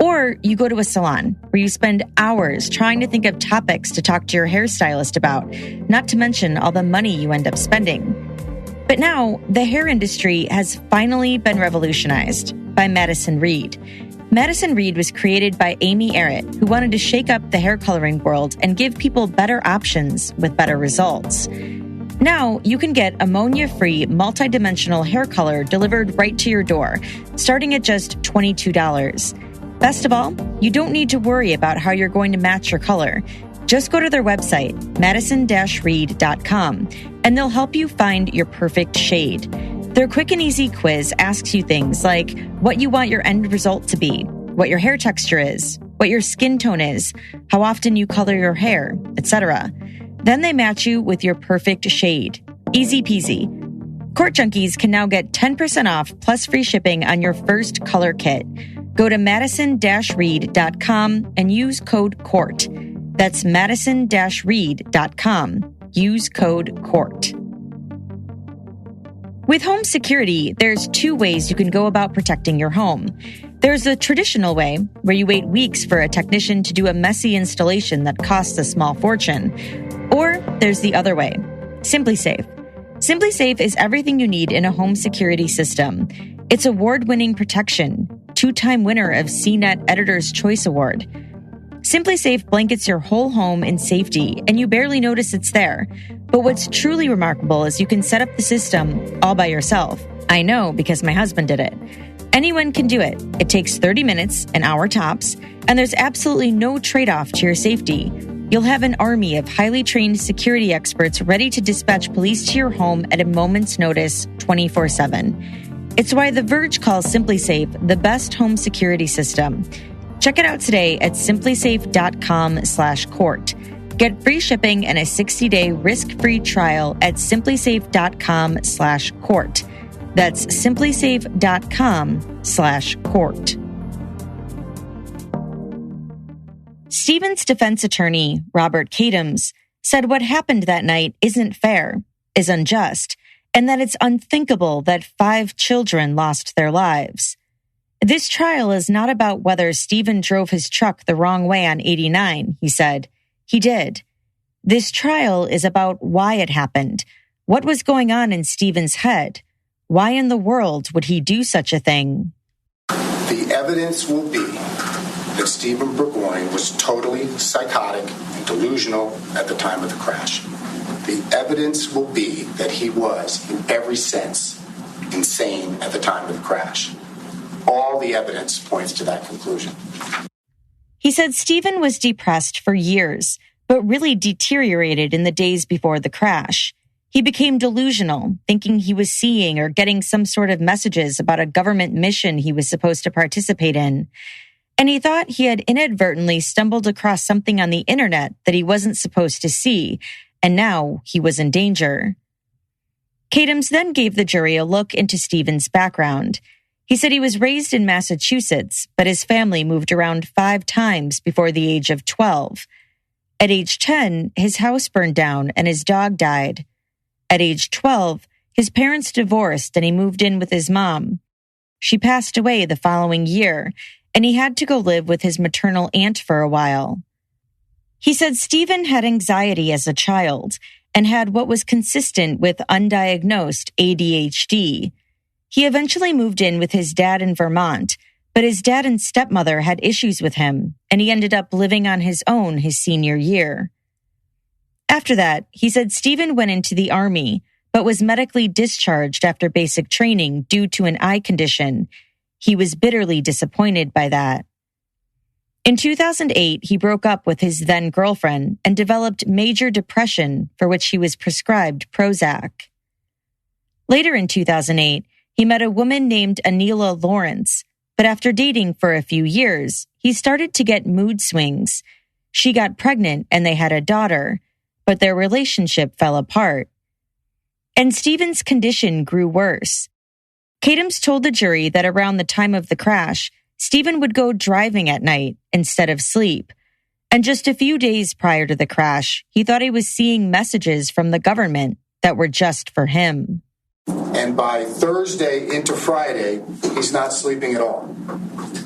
or you go to a salon where you spend hours trying to think of topics to talk to your hairstylist about, not to mention all the money you end up spending. But now, the hair industry has finally been revolutionized by Madison Reed. Madison Reed was created by Amy Errett, who wanted to shake up the hair coloring world and give people better options with better results. Now, you can get ammonia-free, multidimensional hair color delivered right to your door, starting at just $22. Best of all, you don't need to worry about how you're going to match your color. Just go to their website, madison-reed.com, and they'll help you find your perfect shade. Their quick and easy quiz asks you things like what you want your end result to be, what your hair texture is, what your skin tone is, how often you color your hair, etc. Then they match you with your perfect shade. Easy peasy. Court Junkies can now get 10% off plus free shipping on your first color kit. Go to madison-reed.com and use code COURT. That's madison-reed.com. Use code COURT. With home security, there's two ways you can go about protecting your home. There's the traditional way, where you wait weeks for a technician to do a messy installation that costs a small fortune. Or there's the other way, SimpliSafe. SimpliSafe is everything you need in a home security system. It's award-winning protection, 2-time winner of CNET Editor's Choice Award. SimpliSafe blankets your whole home in safety, and you barely notice it's there. But what's truly remarkable is you can set up the system all by yourself. I know because my husband did it. Anyone can do it. It takes 30 minutes, an hour tops, and there's absolutely no trade-off to your safety. you'll have an army of highly trained security experts ready to dispatch police to your home at a moment's notice 24/7. It's why The Verge calls SimpliSafe the best home security system. Check it out today at SimpliSafe.com/court. Get free shipping and a 60-day risk-free trial at SimpliSafe.com/court. That's SimpliSafe.com/court. Stephen's defense attorney, Robert Kadams, said what happened that night isn't fair, is unjust, and that it's unthinkable that 5 children lost their lives. This trial is not about whether Stephen drove his truck the wrong way on 89, he said. He did. This trial is about why it happened, what was going on in Stephen's head. Why in the world would he do such a thing? The evidence will be that Stephen Burgoyne was totally psychotic and delusional at the time of the crash. The evidence will be that he was, in every sense, insane at the time of the crash. All the evidence points to that conclusion. He said Stephen was depressed for years, but really deteriorated in the days before the crash. He became delusional, thinking he was seeing or getting some sort of messages about a government mission he was supposed to participate in. And he thought he had inadvertently stumbled across something on the internet that he wasn't supposed to see, and now he was in danger. Kadams then gave the jury a look into Stephen's background. He said he was raised in Massachusetts, but his family moved around 5 times before the age of 12. At age 10, his house burned down and his dog died. At age 12, his parents divorced and he moved in with his mom. She passed away the following year, and he had to go live with his maternal aunt for a while. He said Stephen had anxiety as a child and had what was consistent with undiagnosed ADHD. He eventually moved in with his dad in Vermont, but his dad and stepmother had issues with him, and he ended up living on his own his senior year. After that, he said Stephen went into the Army, but was medically discharged after basic training due to an eye condition. He was bitterly disappointed by that. In 2008, he broke up with his then-girlfriend and developed major depression, for which he was prescribed Prozac. Later in 2008, he met a woman named Anila Lawrence, but after dating for a few years, he started to get mood swings. She got pregnant and they had a daughter, but their relationship fell apart. And Stephen's condition grew worse. Kadams told the jury that around the time of the crash, Stephen would go driving at night instead of sleep. And just a few days prior to the crash, he thought he was seeing messages from the government that were just for him. And by Thursday into Friday, he's not sleeping at all.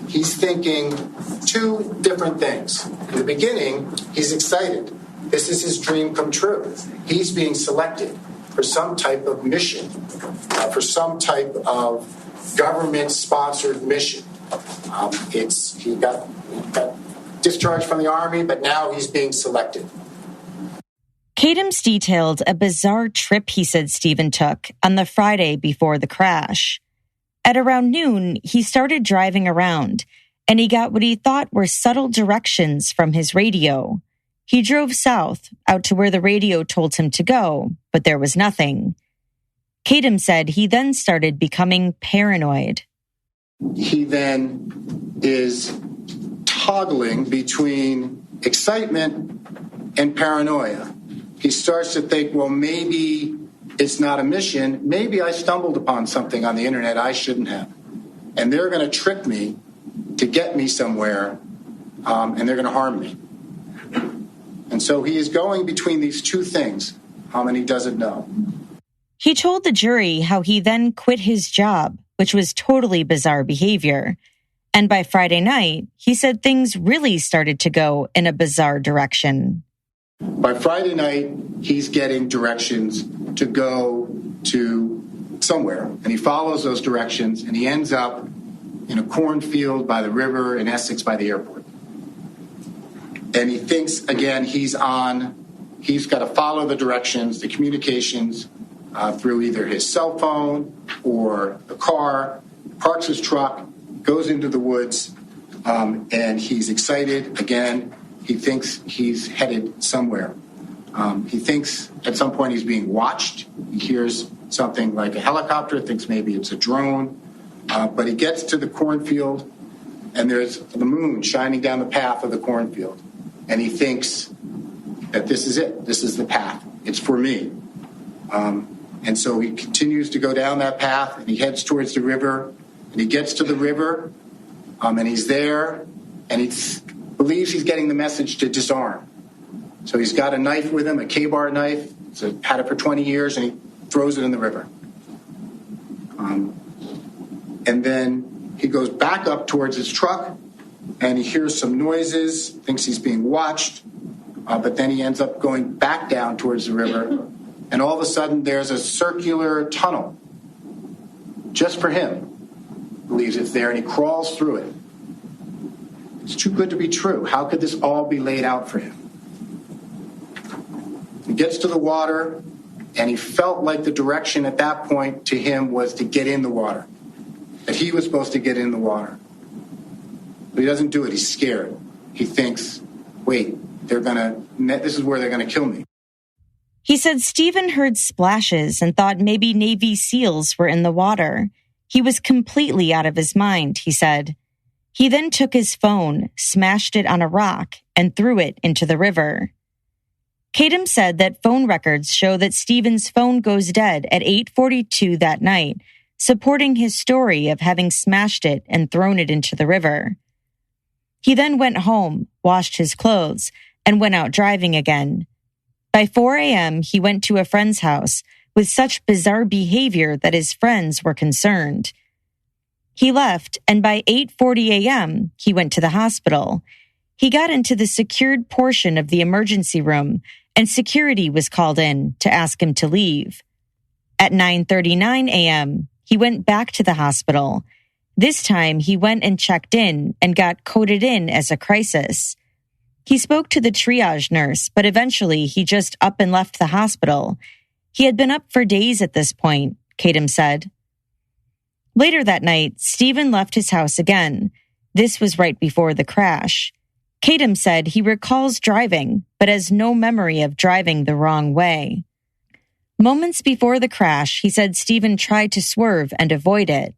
He's thinking 2 different things. In the beginning, he's excited. This is his dream come true. He's being selected for some type of mission, for some type of government-sponsored mission. He got discharged from the Army, but now he's being selected. Kadams detailed a bizarre trip he said Stephen took on the Friday before the crash. At around noon, he started driving around, and he got what he thought were subtle directions from his radio. He drove south, out to where the radio told him to go, but there was nothing. Kadams said he then started becoming paranoid. He then is toggling between excitement and paranoia. He starts to think, well, maybe it's not a mission. Maybe I stumbled upon something on the internet I shouldn't have. And they're going to trick me to get me somewhere, and they're going to harm me. And so he is going between these 2 things, and he doesn't know. He told the jury how he then quit his job, which was totally bizarre behavior. And by Friday night, he said things really started to go in a bizarre direction. By Friday night, he's getting directions to go to somewhere, and he follows those directions, and he ends up in a cornfield by the river in Essex by the airport. And he thinks, again, he's got to follow the directions, the communications through either his cell phone or the car, parks his truck, goes into the woods, and he's excited again. He thinks he's headed somewhere. He thinks at some point he's being watched. He hears something like a helicopter, thinks maybe it's a drone. But he gets to the cornfield, and there's the moon shining down the path of the cornfield. And he thinks that this is it. This is the path. It's for me. And so he continues to go down that path, and he heads towards the river. And he gets to the river, and he's there, and he believes he's getting the message to disarm. So he's got a knife with him, a K-bar knife. He's had it for 20 years, and he throws it in the river. And then he goes back up towards his truck, and he hears some noises, thinks he's being watched, but then he ends up going back down towards the river, and all of a sudden there's a circular tunnel just for him. He believes it's there, and he crawls through it. It's too good to be true. How could this all be laid out for him? He gets to the water, and he felt like the direction at that point to him was to get in the water, that he was supposed to get in the water. But he doesn't do it. He's scared. He thinks, wait, this is where they're going to kill me. He said Stephen heard splashes and thought maybe Navy SEALs were in the water. He was completely out of his mind, he said. He then took his phone, smashed it on a rock, and threw it into the river. Kadam said that phone records show that Stephen's phone goes dead at 8:42 that night, supporting his story of having smashed it and thrown it into the river. He then went home, washed his clothes, and went out driving again. By 4 a.m., he went to a friend's house with such bizarre behavior that his friends were concerned. He left, and by 8:40 a.m., he went to the hospital. He got into the secured portion of the emergency room, and security was called in to ask him to leave. At 9:39 a.m., he went back to the hospital. This time, he went and checked in and got coded in as a crisis. He spoke to the triage nurse, but eventually he just up and left the hospital. He had been up for days at this point, Kadam said. Later that night, Stephen left his house again. This was right before the crash. Kadam said he recalls driving, but has no memory of driving the wrong way. Moments before the crash, he said Stephen tried to swerve and avoid it.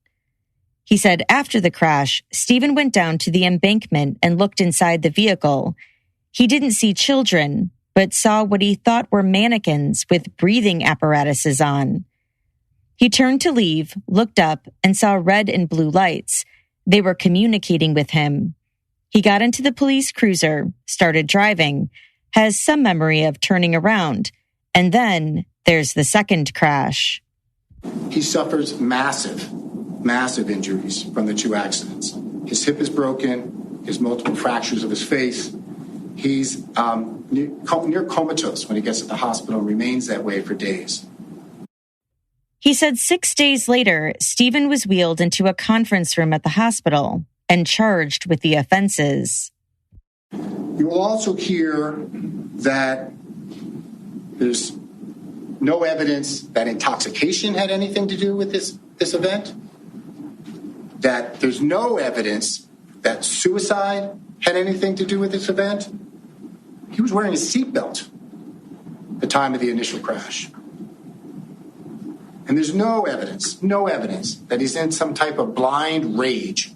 He said after the crash, Stephen went down to the embankment and looked inside the vehicle. He didn't see children, but saw what he thought were mannequins with breathing apparatuses on. He turned to leave, looked up, and saw red and blue lights. They were communicating with him. He got into the police cruiser, started driving, has some memory of turning around, and then there's the second crash. He suffers massive injuries from the two accidents. His hip is broken, his multiple fractures of his face. He's near comatose when he gets to the hospital and remains that way for days. He said 6 days later, Stephen was wheeled into a conference room at the hospital and charged with the offenses. You will also hear that there's no evidence that intoxication had anything to do with this event, that there's no evidence that suicide had anything to do with this event. He was wearing a seatbelt at the time of the initial crash. And there's no evidence that he's in some type of blind rage,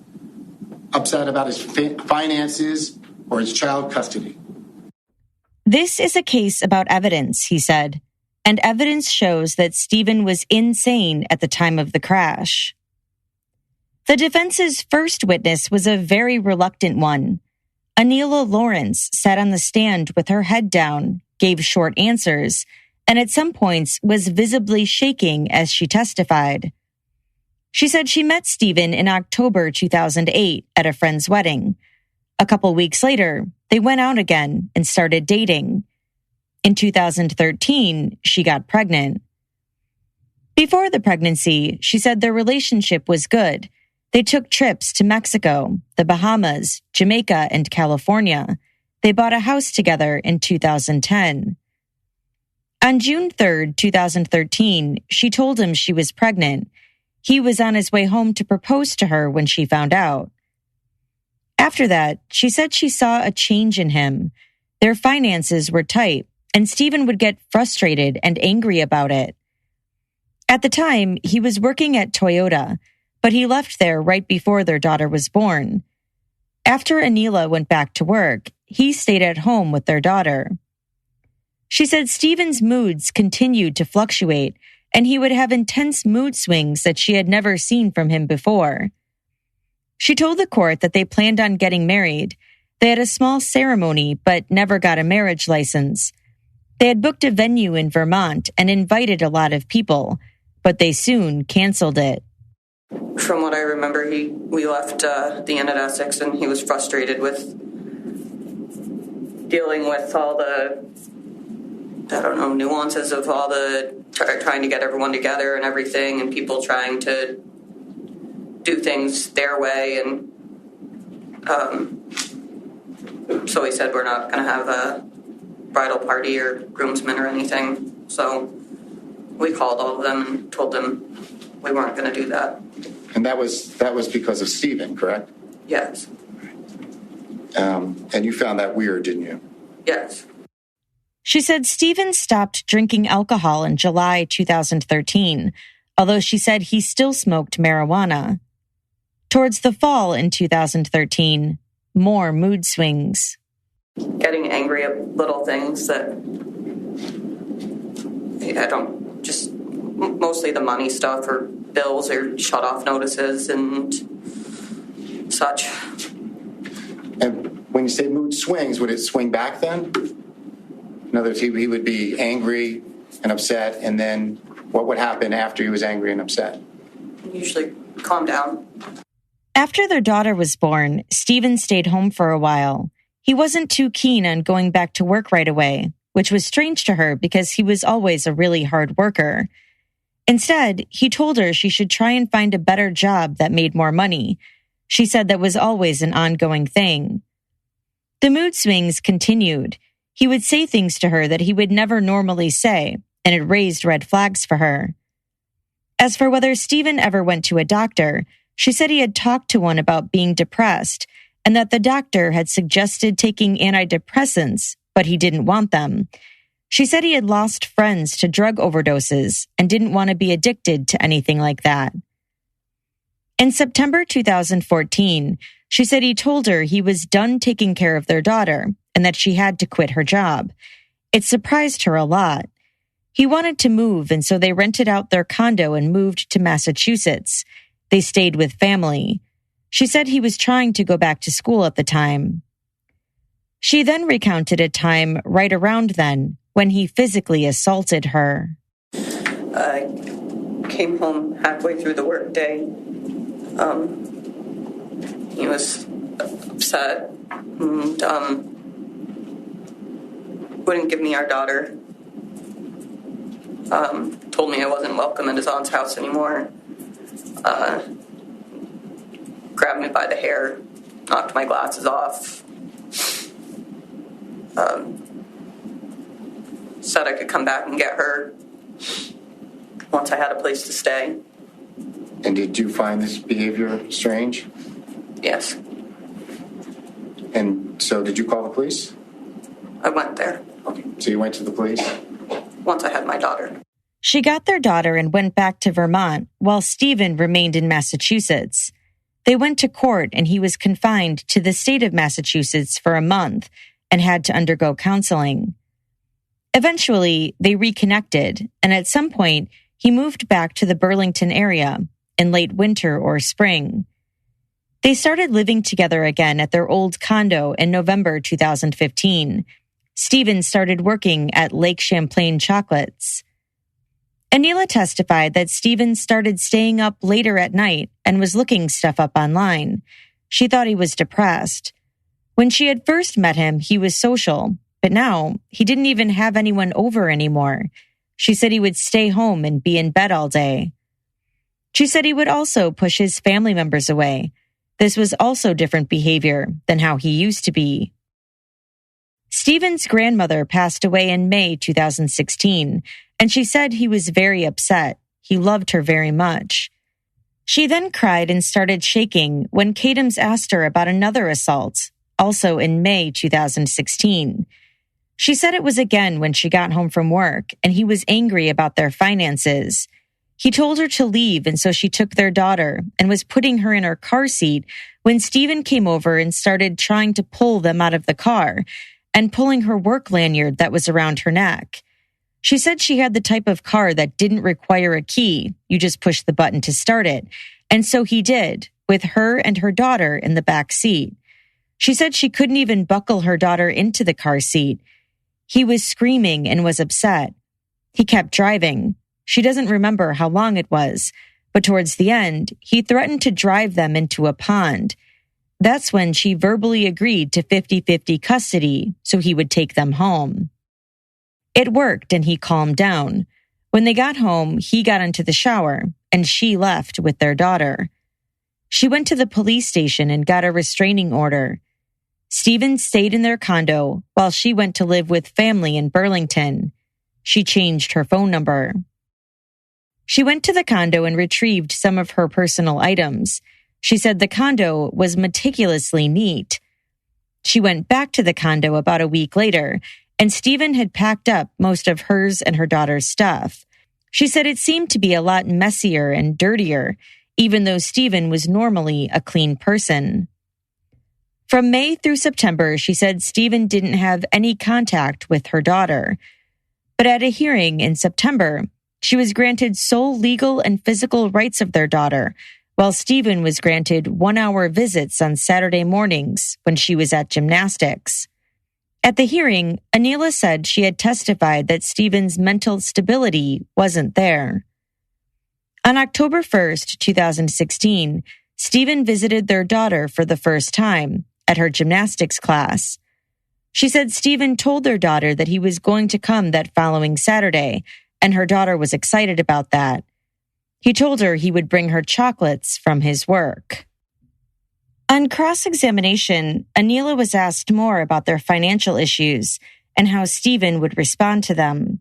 upset about his finances or his child custody. This is a case about evidence, he said, and evidence shows that Stephen was insane at the time of the crash. The defense's first witness was a very reluctant one. Anila Lawrence sat on the stand with her head down, gave short answers, and at some points was visibly shaking as she testified. She said she met Stephen in October 2008 at a friend's wedding. A couple weeks later, they went out again and started dating. In 2013, she got pregnant. Before the pregnancy, she said their relationship was good. They took trips to Mexico, the Bahamas, Jamaica, and California. They bought a house together in 2010. On June 3rd, 2013, she told him she was pregnant. He was on his way home to propose to her when she found out. After that, she said she saw a change in him. Their finances were tight, and Stephen would get frustrated and angry about it. At the time, he was working at Toyota, but he left there right before their daughter was born. After Anila went back to work, he stayed at home with their daughter. She said Stephen's moods continued to fluctuate, and he would have intense mood swings that she had never seen from him before. She told the court that they planned on getting married. They had a small ceremony, but never got a marriage license. They had booked a venue in Vermont and invited a lot of people, but they soon canceled it. From what I remember, we left the inn at Essex, and he was frustrated with dealing with all the, nuances of all the trying to get everyone together and everything, and people trying to do things their way. And so he said, we're not going to have a bridal party or groomsmen or anything. So we called all of them and told them we weren't going to do that. And that was because of Stephen, correct? Yes. And you found that weird, didn't you? Yes. She said Stephen stopped drinking alcohol in July 2013, although she said he still smoked marijuana. Towards the fall in 2013, more mood swings. Getting angry at little things that mostly the money stuff or bills or shut-off notices and such. And when you say mood swings, would it swing back then? In other words, he would be angry and upset, and then what would happen after he was angry and upset? Usually calm down. After their daughter was born, Stephen stayed home for a while. He wasn't too keen on going back to work right away, which was strange to her because he was always a really hard worker. Instead, he told her she should try and find a better job that made more money. She said that was always an ongoing thing. The mood swings continued. He would say things to her that he would never normally say, and it raised red flags for her. As for whether Stephen ever went to a doctor, she said he had talked to one about being depressed and that the doctor had suggested taking antidepressants, but he didn't want them. She said he had lost friends to drug overdoses and didn't want to be addicted to anything like that. In September 2014, she said he told her he was done taking care of their daughter and that she had to quit her job. It surprised her a lot. He wanted to move, and so they rented out their condo and moved to Massachusetts. They stayed with family. She said he was trying to go back to school at the time. She then recounted a time right around then when he physically assaulted her. I came home halfway through the workday. He was upset and wouldn't give me our daughter. Told me I wasn't welcome at his aunt's house anymore. Grabbed me by the hair, knocked my glasses off. Said I could come back and get her once I had a place to stay. And did you find this behavior strange? Yes. And so did you call the police? I went there. So you went to the police? Once I had my daughter. She got their daughter and went back to Vermont while Stephen remained in Massachusetts. They went to court and he was confined to the state of Massachusetts for a month and had to undergo counseling. Eventually, they reconnected, and at some point, he moved back to the Burlington area in late winter or spring. They started living together again at their old condo in November 2015. Stephen started working at Lake Champlain Chocolates. Anila testified that Stephen started staying up later at night and was looking stuff up online. She thought he was depressed. When she had first met him, he was social, but now he didn't even have anyone over anymore. She said he would stay home and be in bed all day. She said he would also push his family members away. This was also different behavior than how he used to be. Stephen's grandmother passed away in May 2016, and she said he was very upset. He loved her very much. She then cried and started shaking when Kadams asked her about another assault, also in May 2016. She said it was again when she got home from work and he was angry about their finances. He told her to leave, and so she took their daughter and was putting her in her car seat when Stephen came over and started trying to pull them out of the car and pulling her work lanyard that was around her neck. She said she had the type of car that didn't require a key. You just push the button to start it. And so he did, with her and her daughter in the back seat. She said she couldn't even buckle her daughter into the car seat. He was screaming and was upset. He kept driving. She doesn't remember how long it was, but towards the end, he threatened to drive them into a pond. That's when she verbally agreed to 50-50 custody so he would take them home. It worked and he calmed down. When they got home, he got into the shower and she left with their daughter. She went to the police station and got a restraining order. Stephen stayed in their condo while she went to live with family in Burlington. She changed her phone number. She went to the condo and retrieved some of her personal items. She said the condo was meticulously neat. She went back to the condo about a week later, and Stephen had packed up most of hers and her daughter's stuff. She said it seemed to be a lot messier and dirtier, even though Stephen was normally a clean person. From May through September, she said Stephen didn't have any contact with her daughter. But at a hearing in September, she was granted sole legal and physical rights of their daughter, while Stephen was granted 1-hour visits on Saturday mornings when she was at gymnastics. At the hearing, Anila said she had testified that Stephen's mental stability wasn't there. On October 1st, 2016, Stephen visited their daughter for the first time at her gymnastics class. She said Stephen told their daughter that he was going to come that following Saturday, and her daughter was excited about that. He told her he would bring her chocolates from his work. On cross-examination, Anila was asked more about their financial issues and how Stephen would respond to them.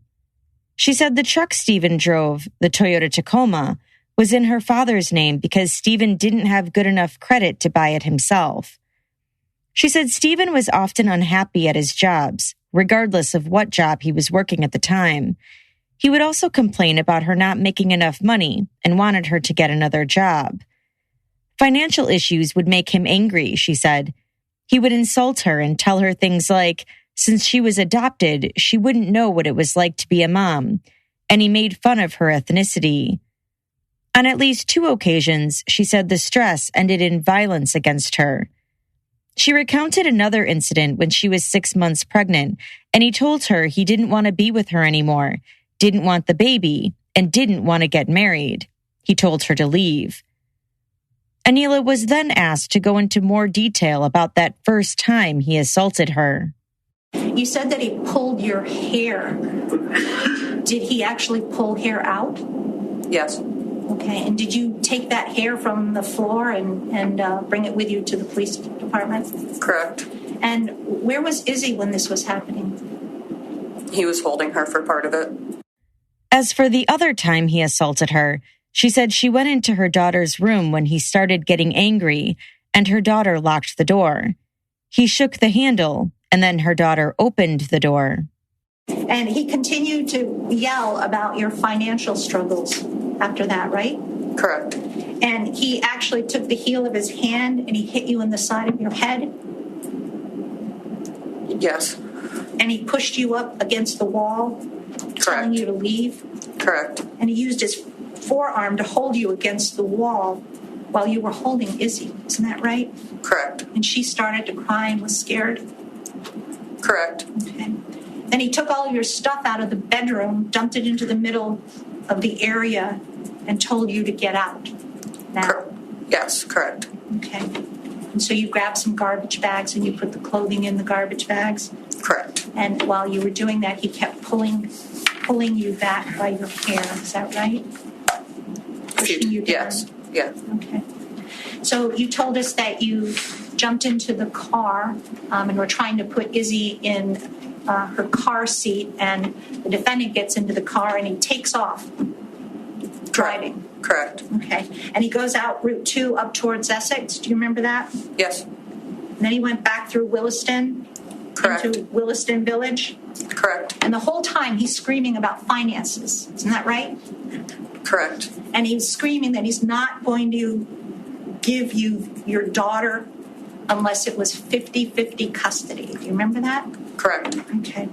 She said the truck Stephen drove, the Toyota Tacoma, was in her father's name because Stephen didn't have good enough credit to buy it himself. She said Stephen was often unhappy at his jobs, regardless of what job he was working at the time. He would also complain about her not making enough money and wanted her to get another job. Financial issues would make him angry, she said. He would insult her and tell her things like, since she was adopted, she wouldn't know what it was like to be a mom, and he made fun of her ethnicity. On at least 2 occasions, she said the stress ended in violence against her. She recounted another incident when she was 6 months pregnant, and he told her he didn't want to be with her anymore, didn't want the baby, and didn't want to get married. He told her to leave. Anila was then asked to go into more detail about that first time he assaulted her. You said that he pulled your hair. Did he actually pull hair out? Yes. Okay, and did you take that hair from the floor and bring it with you to the police department? Correct. And where was Izzy when this was happening? He was holding her for part of it. As for the other time he assaulted her, she said she went into her daughter's room when he started getting angry, and her daughter locked the door. He shook the handle, and then her daughter opened the door. And he continued to yell about your financial struggles after that, right? Correct. And he actually took the heel of his hand and he hit you in the side of your head? Yes. And he pushed you up against the wall, telling you to leave? Correct. And he used his forearm to hold you against the wall while you were holding Izzy. Isn't that right? Correct. And she started to cry and was scared? Correct. Okay. Then he took all of your stuff out of the bedroom, dumped it into the middle of the area, and told you to get out. Now. Yes, correct. Okay. And so you grabbed some garbage bags and you put the clothing in the garbage bags? Correct. And while you were doing that, he kept pulling you back by your hair. Is that right? Pushing you down? Yes. Yeah. Okay. So you told us that you jumped into the car and were trying to put Izzy in her car seat, and the defendant gets into the car and he takes off driving. Correct. Okay. And he goes out Route 2 up towards Essex. Do you remember that? Yes. And then he went back through Williston. Correct. Into Williston Village. Correct. And the whole time he's screaming about finances. Isn't that right? Correct. And he's screaming that he's not going to give you your daughter unless it was 50-50 custody. Do you remember that? Correct. Okay.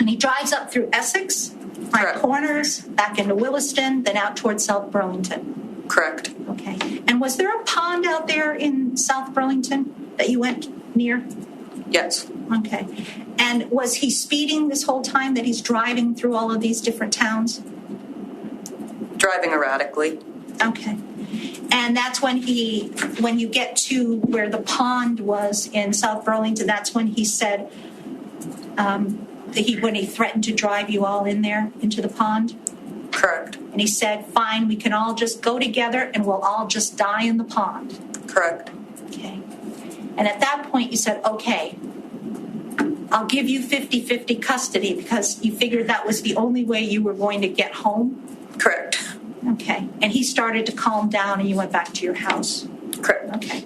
And he drives up through Essex, by Corners, back into Williston, then out towards South Burlington. Correct. Okay. And was there a pond out there in South Burlington that you went near? Yes. Okay. And was he speeding this whole time that he's driving through all of these different towns? Driving erratically. Okay. And that's when you get to where the pond was in South Burlington, that's when he said, when he threatened to drive you all in there into the pond? Correct. And he said, fine, we can all just go together and we'll all just die in the pond. Correct. Okay. And at that point you said, okay, I'll give you 50-50 custody because you figured that was the only way you were going to get home? Correct. Okay. And he started to calm down and you went back to your house? Correct. Okay.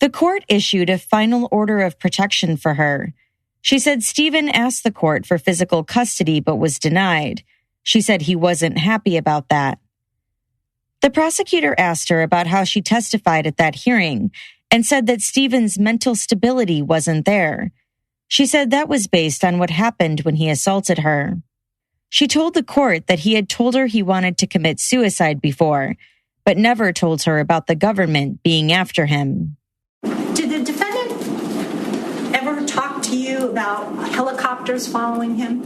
The court issued a final order of protection for her. She said Stephen asked the court for physical custody but was denied. She said he wasn't happy about that. The prosecutor asked her about how she testified at that hearing and said that Stephen's mental stability wasn't there. She said that was based on what happened when he assaulted her. She told the court that he had told her he wanted to commit suicide before, but never told her about the government being after him. Did the defendant ever talk to you about helicopters following him?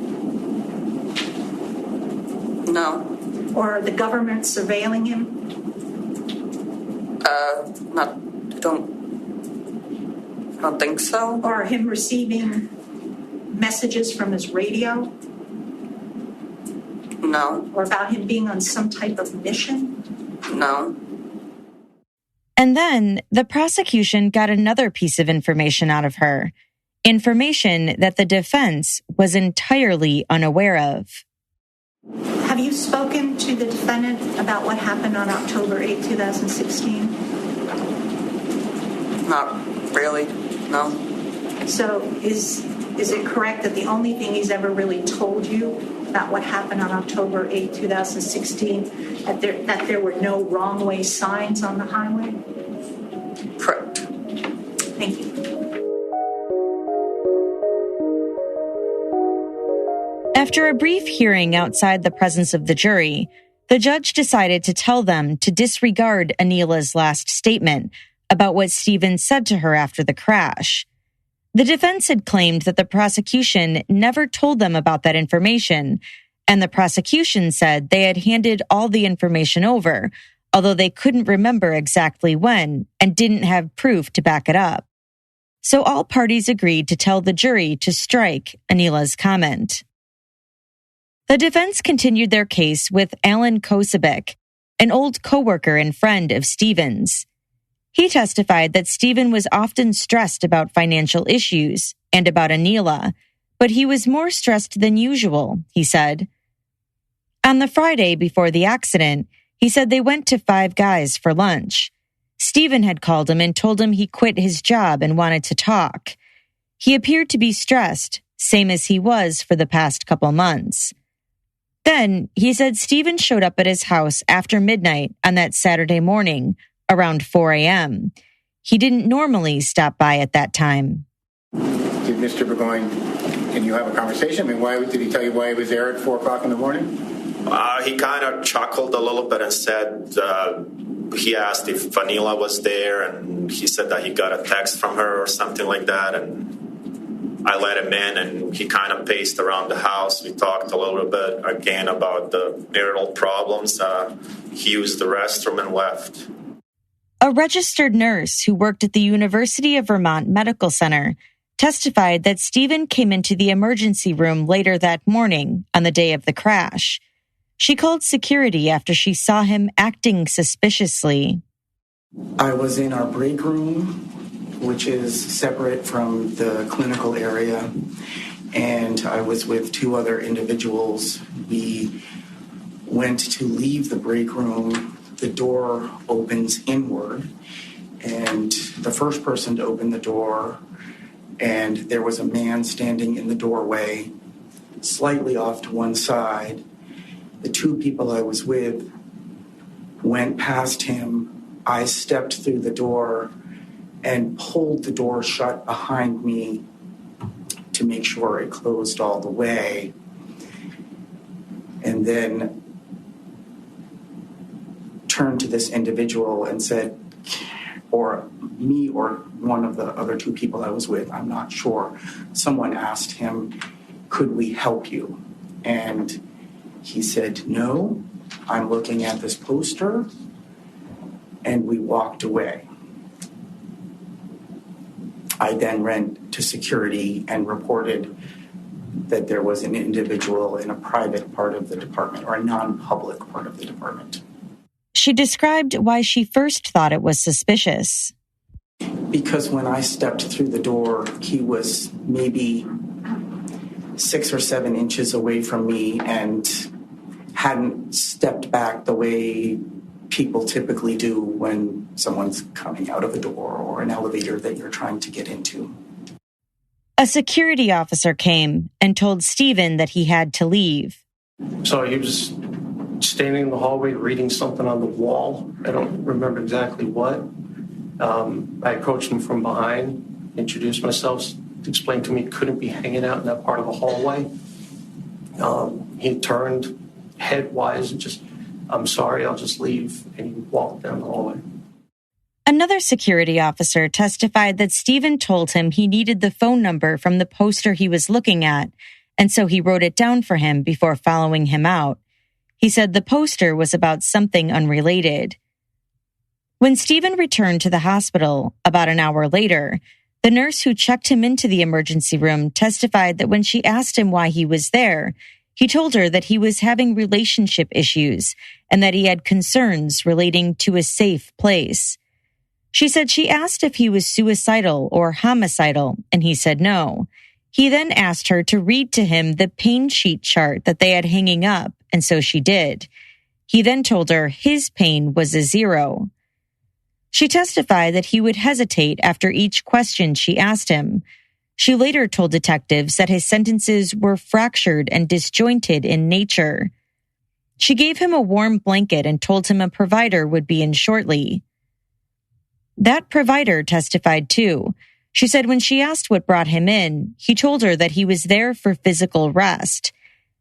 No. Or the government surveilling him? I don't think so. Or him receiving messages from his radio? No. Or about him being on some type of mission? No. And then the prosecution got another piece of information out of her. Information that the defense was entirely unaware of. Have you spoken to the defendant about what happened on October 8, 2016? Not really, no. So is it correct that the only thing he's ever really told you about what happened on October 8, 2016, that there were no wrong-way signs on the highway? Correct. Thank you. After a brief hearing outside the presence of the jury, the judge decided to tell them to disregard Anila's last statement about what Stephen said to her after the crash. The defense had claimed that the prosecution never told them about that information, and the prosecution said they had handed all the information over, although they couldn't remember exactly when and didn't have proof to back it up. So all parties agreed to tell the jury to strike Anila's comment. The defense continued their case with Alan Kosabik, an old coworker and friend of Stephen's. He testified that Stephen was often stressed about financial issues and about Anila, but he was more stressed than usual, he said. On the Friday before the accident, he said they went to Five Guys for lunch. Stephen had called him and told him he quit his job and wanted to talk. He appeared to be stressed, same as he was for the past couple months. Then, he said Stephen showed up at his house after midnight on that Saturday morning, around 4 a.m. He didn't normally stop by at that time. Did Mr. Burgoyne and you have a conversation? I mean, why did he tell you why he was there at 4 o'clock in the morning? He kind of chuckled a little bit and said he asked if Vanilla was there, and he said that he got a text from her or something like that, and I let him in, and he kind of paced around the house. We talked a little bit again about the marital problems. He used the restroom and left. A registered nurse who worked at the University of Vermont Medical Center testified that Stephen came into the emergency room later that morning on the day of the crash. She called security after she saw him acting suspiciously. I was in our break room, which is separate from the clinical area, and I was with two other individuals. We went to leave the break room, the door opens inward, and the first person to open the door, and there was a man standing in the doorway, slightly off to one side. The two people I was with went past him. I stepped through the door and pulled the door shut behind me to make sure it closed all the way. And then turned to this individual and said, or me or one of the other two people I was with, I'm not sure, someone asked him, could we help you? And he said, no, I'm looking at this poster, and we walked away. I then went to security and reported that there was an individual in a private part of the department, or a non-public part of the department. She described why she first thought it was suspicious. Because when I stepped through the door, he was maybe 6 or 7 inches away from me and hadn't stepped back the way people typically do when someone's coming out of a door or an elevator that you're trying to get into. A security officer came and told Stephen that he had to leave. So he was standing in the hallway reading something on the wall. I don't remember exactly what. I approached him from behind, introduced myself, explained to me he couldn't be hanging out in that part of the hallway. He turned headwise and just, I'm sorry, I'll just leave. And he walked down the hallway. Another security officer testified that Stephen told him he needed the phone number from the poster he was looking at, and so he wrote it down for him before following him out. He said the poster was about something unrelated. When Stephen returned to the hospital about an hour later, the nurse who checked him into the emergency room testified that when she asked him why he was there, he told her that he was having relationship issues and that he had concerns relating to a safe place. She said she asked if he was suicidal or homicidal, and he said no. He then asked her to read to him the pain sheet chart that they had hanging up, and so she did. He then told her his pain was a 0. She testified that he would hesitate after each question she asked him. She later told detectives that his sentences were fractured and disjointed in nature. She gave him a warm blanket and told him a provider would be in shortly. That provider testified too. She said when she asked what brought him in, he told her that he was there for physical rest.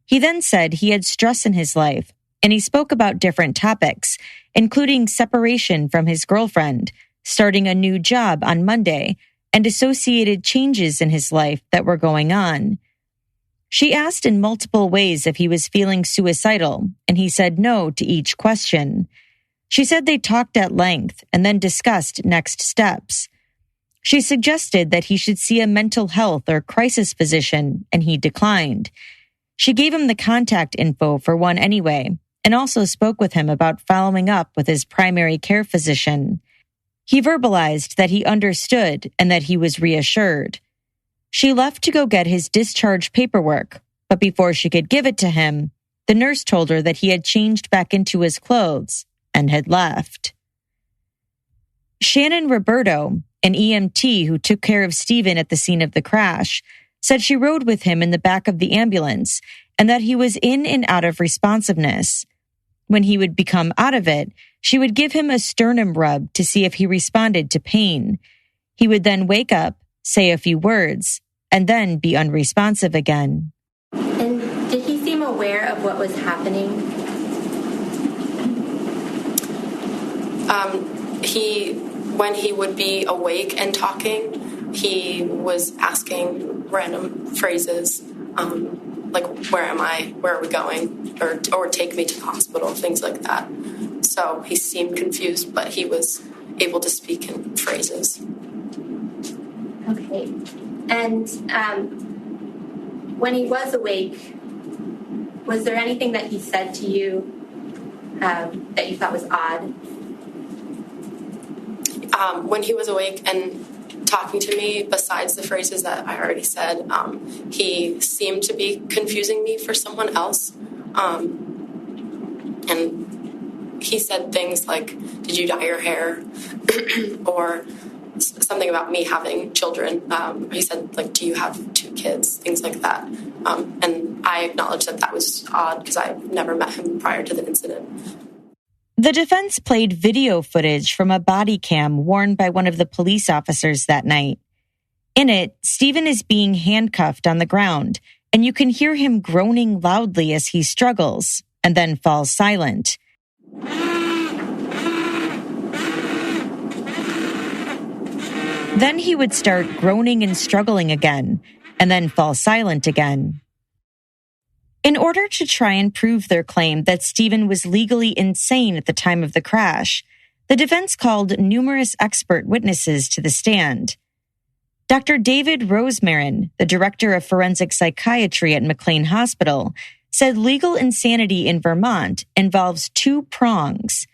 He then said he had stress in his life, and he spoke about different topics, including separation from his girlfriend, starting a new job on Monday, and associated changes in his life that were going on. She asked in multiple ways if he was feeling suicidal, and he said no to each question. She said they talked at length and then discussed next steps. She suggested that he should see a mental health or crisis physician, and he declined. She gave him the contact info for one anyway, and also spoke with him about following up with his primary care physician. He verbalized that he understood and that he was reassured. She left to go get his discharge paperwork, but before she could give it to him, the nurse told her that he had changed back into his clothes and had left. Shannon Roberto, an EMT who took care of Stephen at the scene of the crash, said she rode with him in the back of the ambulance and that he was in and out of responsiveness. When he would become out of it, she would give him a sternum rub to see if he responded to pain. He would then wake up, say a few words, and then be unresponsive again. And did he seem aware of what was happening? When he would be awake and talking, he was asking random phrases, like, where am I? Where are we going? Or take me to the hospital, things like that. So he seemed confused, but he was able to speak in phrases. Okay. And when he was awake, was there anything that he said to you that you thought was odd? When he was awake and talking to me, besides the phrases that I already said, he seemed to be confusing me for someone else. And he said things like, "Did you dye your hair?" or something about me having children. He said, like, "Do you have 2 kids?" Things like that. And I acknowledged that was odd because I never met him prior to the incident. The defense played video footage from a body cam worn by one of the police officers that night. In it, Stephen is being handcuffed on the ground, and you can hear him groaning loudly as he struggles and then falls silent. Then he would start groaning and struggling again, and then fall silent again. In order to try and prove their claim that Stephen was legally insane at the time of the crash, the defense called numerous expert witnesses to the stand. Dr. David Rosemarin, the director of forensic psychiatry at McLean Hospital, said legal insanity in Vermont involves 2 prongs.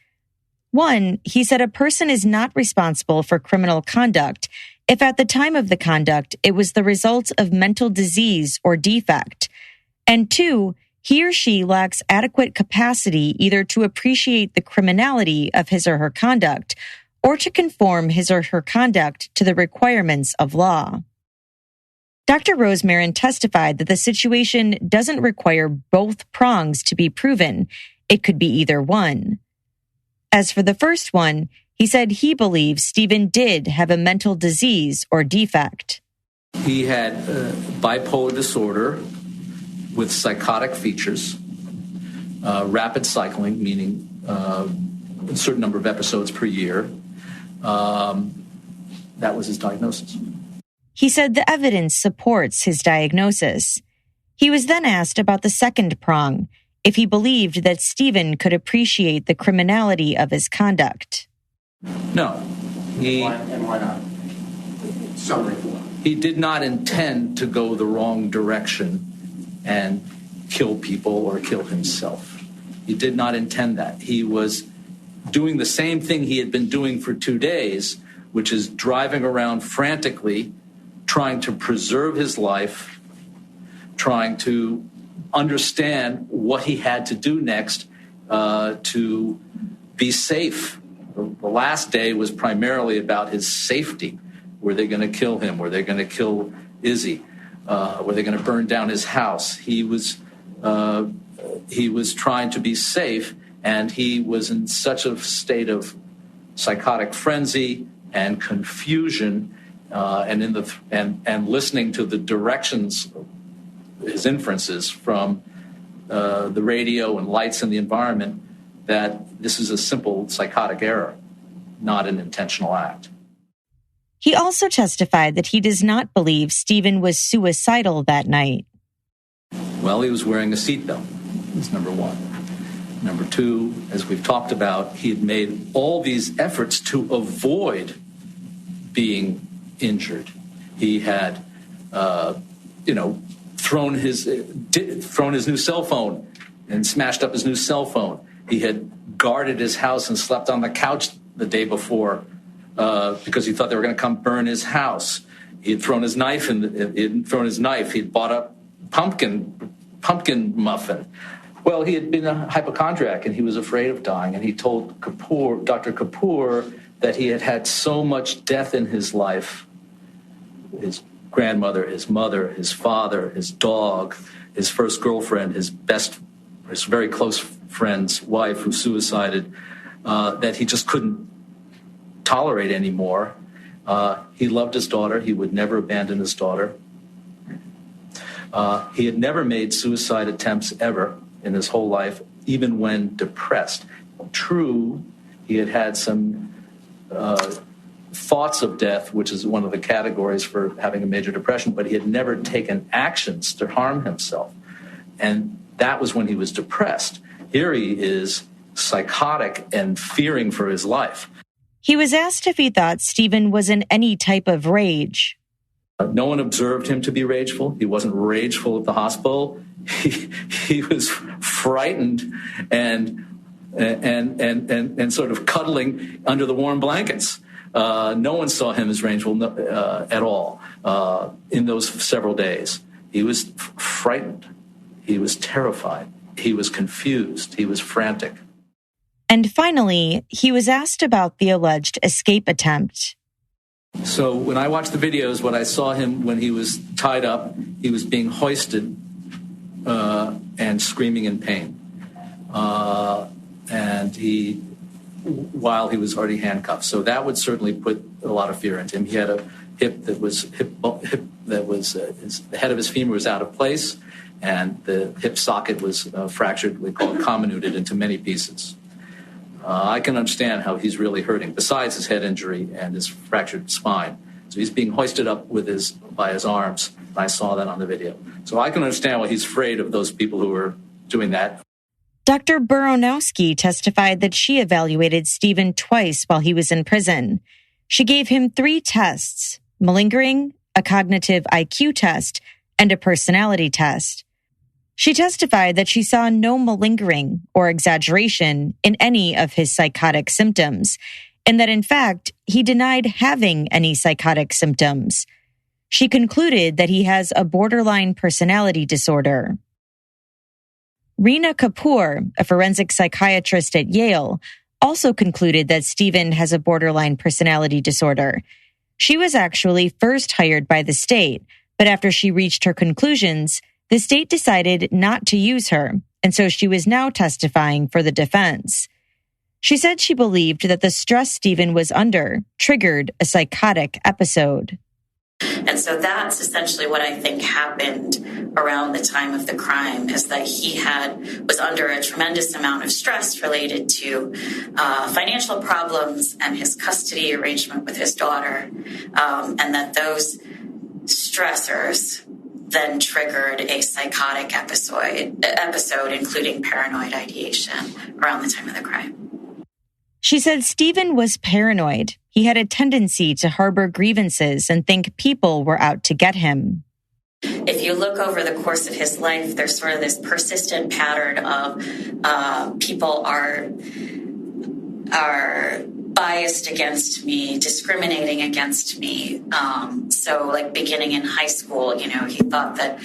One, he said a person is not responsible for criminal conduct if at the time of the conduct it was the result of mental disease or defect. And 2, he or she lacks adequate capacity either to appreciate the criminality of his or her conduct or to conform his or her conduct to the requirements of law. Dr. Rosemarin testified that the situation doesn't require both prongs to be proven. It could be either one. As for the first one, he said he believes Stephen did have a mental disease or defect. He had bipolar disorder with psychotic features, rapid cycling, meaning a certain number of episodes per year. That was his diagnosis. He said the evidence supports his diagnosis. He was then asked about the second prong, if he believed that Stephen could appreciate the criminality of his conduct. No. Why not? Summary. He did not intend to go the wrong direction and kill people or kill himself. He did not intend that. He was doing the same thing he had been doing for 2 days, which is driving around frantically, trying to preserve his life, trying to understand what he had to do next to be safe. The last day was primarily about his safety. Were they going to kill him? Were they going to kill Izzy? Were they going to burn down his house? He was trying to be safe, and he was in such a state of psychotic frenzy and confusion, and listening to the directions, his inferences from the radio and lights in the environment, that this is a simple psychotic error, not an intentional act. He also testified that he does not believe Stephen was suicidal that night. Well, he was wearing a seatbelt. That's number one. Number two, as we've talked about, he had made all these efforts to avoid being injured. He had, thrown his new cell phone and smashed up his new cell phone. He had guarded his house and slept on the couch the day before because he thought they were going to come burn his house. He had thrown his knife. He'd bought a pumpkin muffin. Well, he had been a hypochondriac and he was afraid of dying. And he told Dr. Kapoor, that he had had so much death in his life. His grandmother, his mother, his father, his dog, his first girlfriend, his very close friend's wife who suicided, that he just couldn't tolerate anymore. He loved his daughter. He would never abandon his daughter. He had never made suicide attempts ever in his whole life, even when depressed. True, he had had some thoughts of death, which is one of the categories for having a major depression, but he had never taken actions to harm himself. And that was when he was depressed. Here he is, psychotic and fearing for his life. He was asked if he thought Stephen was in any type of rage. No one observed him to be rageful. He wasn't rageful at the hospital. He was frightened and sort of cuddling under the warm blankets. No one saw him as rageful at all in those several days. He was frightened. He was terrified. He was confused. He was frantic. And finally, he was asked about the alleged escape attempt. So when I watched the videos, what I saw him when he was tied up, he was being hoisted and screaming in pain. And while he was already handcuffed. So that would certainly put a lot of fear into him. He had a hip that was the head of his femur was out of place, and the hip socket was fractured. We call it comminuted into many pieces. I can understand how he's really hurting, besides his head injury and his fractured spine. So he's being hoisted up by his arms, and I saw that on the video. So I can understand why he's afraid of those people who are doing that. Dr. Baronowski testified that she evaluated Stephen twice while he was in prison. She gave him 3 tests: malingering, a cognitive IQ test, and a personality test. She testified that she saw no malingering or exaggeration in any of his psychotic symptoms, and that in fact, he denied having any psychotic symptoms. She concluded that he has a borderline personality disorder. Reena Kapoor, a forensic psychiatrist at Yale, also concluded that Stephen has a borderline personality disorder. She was actually first hired by the state, but after she reached her conclusions, the state decided not to use her, and so she was now testifying for the defense. She said she believed that the stress Stephen was under triggered a psychotic episode. And so that's essentially what I think happened around the time of the crime, is that he was under a tremendous amount of stress related to financial problems and his custody arrangement with his daughter, and that those stressors then triggered a psychotic episode, including paranoid ideation around the time of the crime. She said Stephen was paranoid. He had a tendency to harbor grievances and think people were out to get him. If you look over the course of his life, there's sort of this persistent pattern of people are biased against me, discriminating against me. So like beginning in high school, he thought that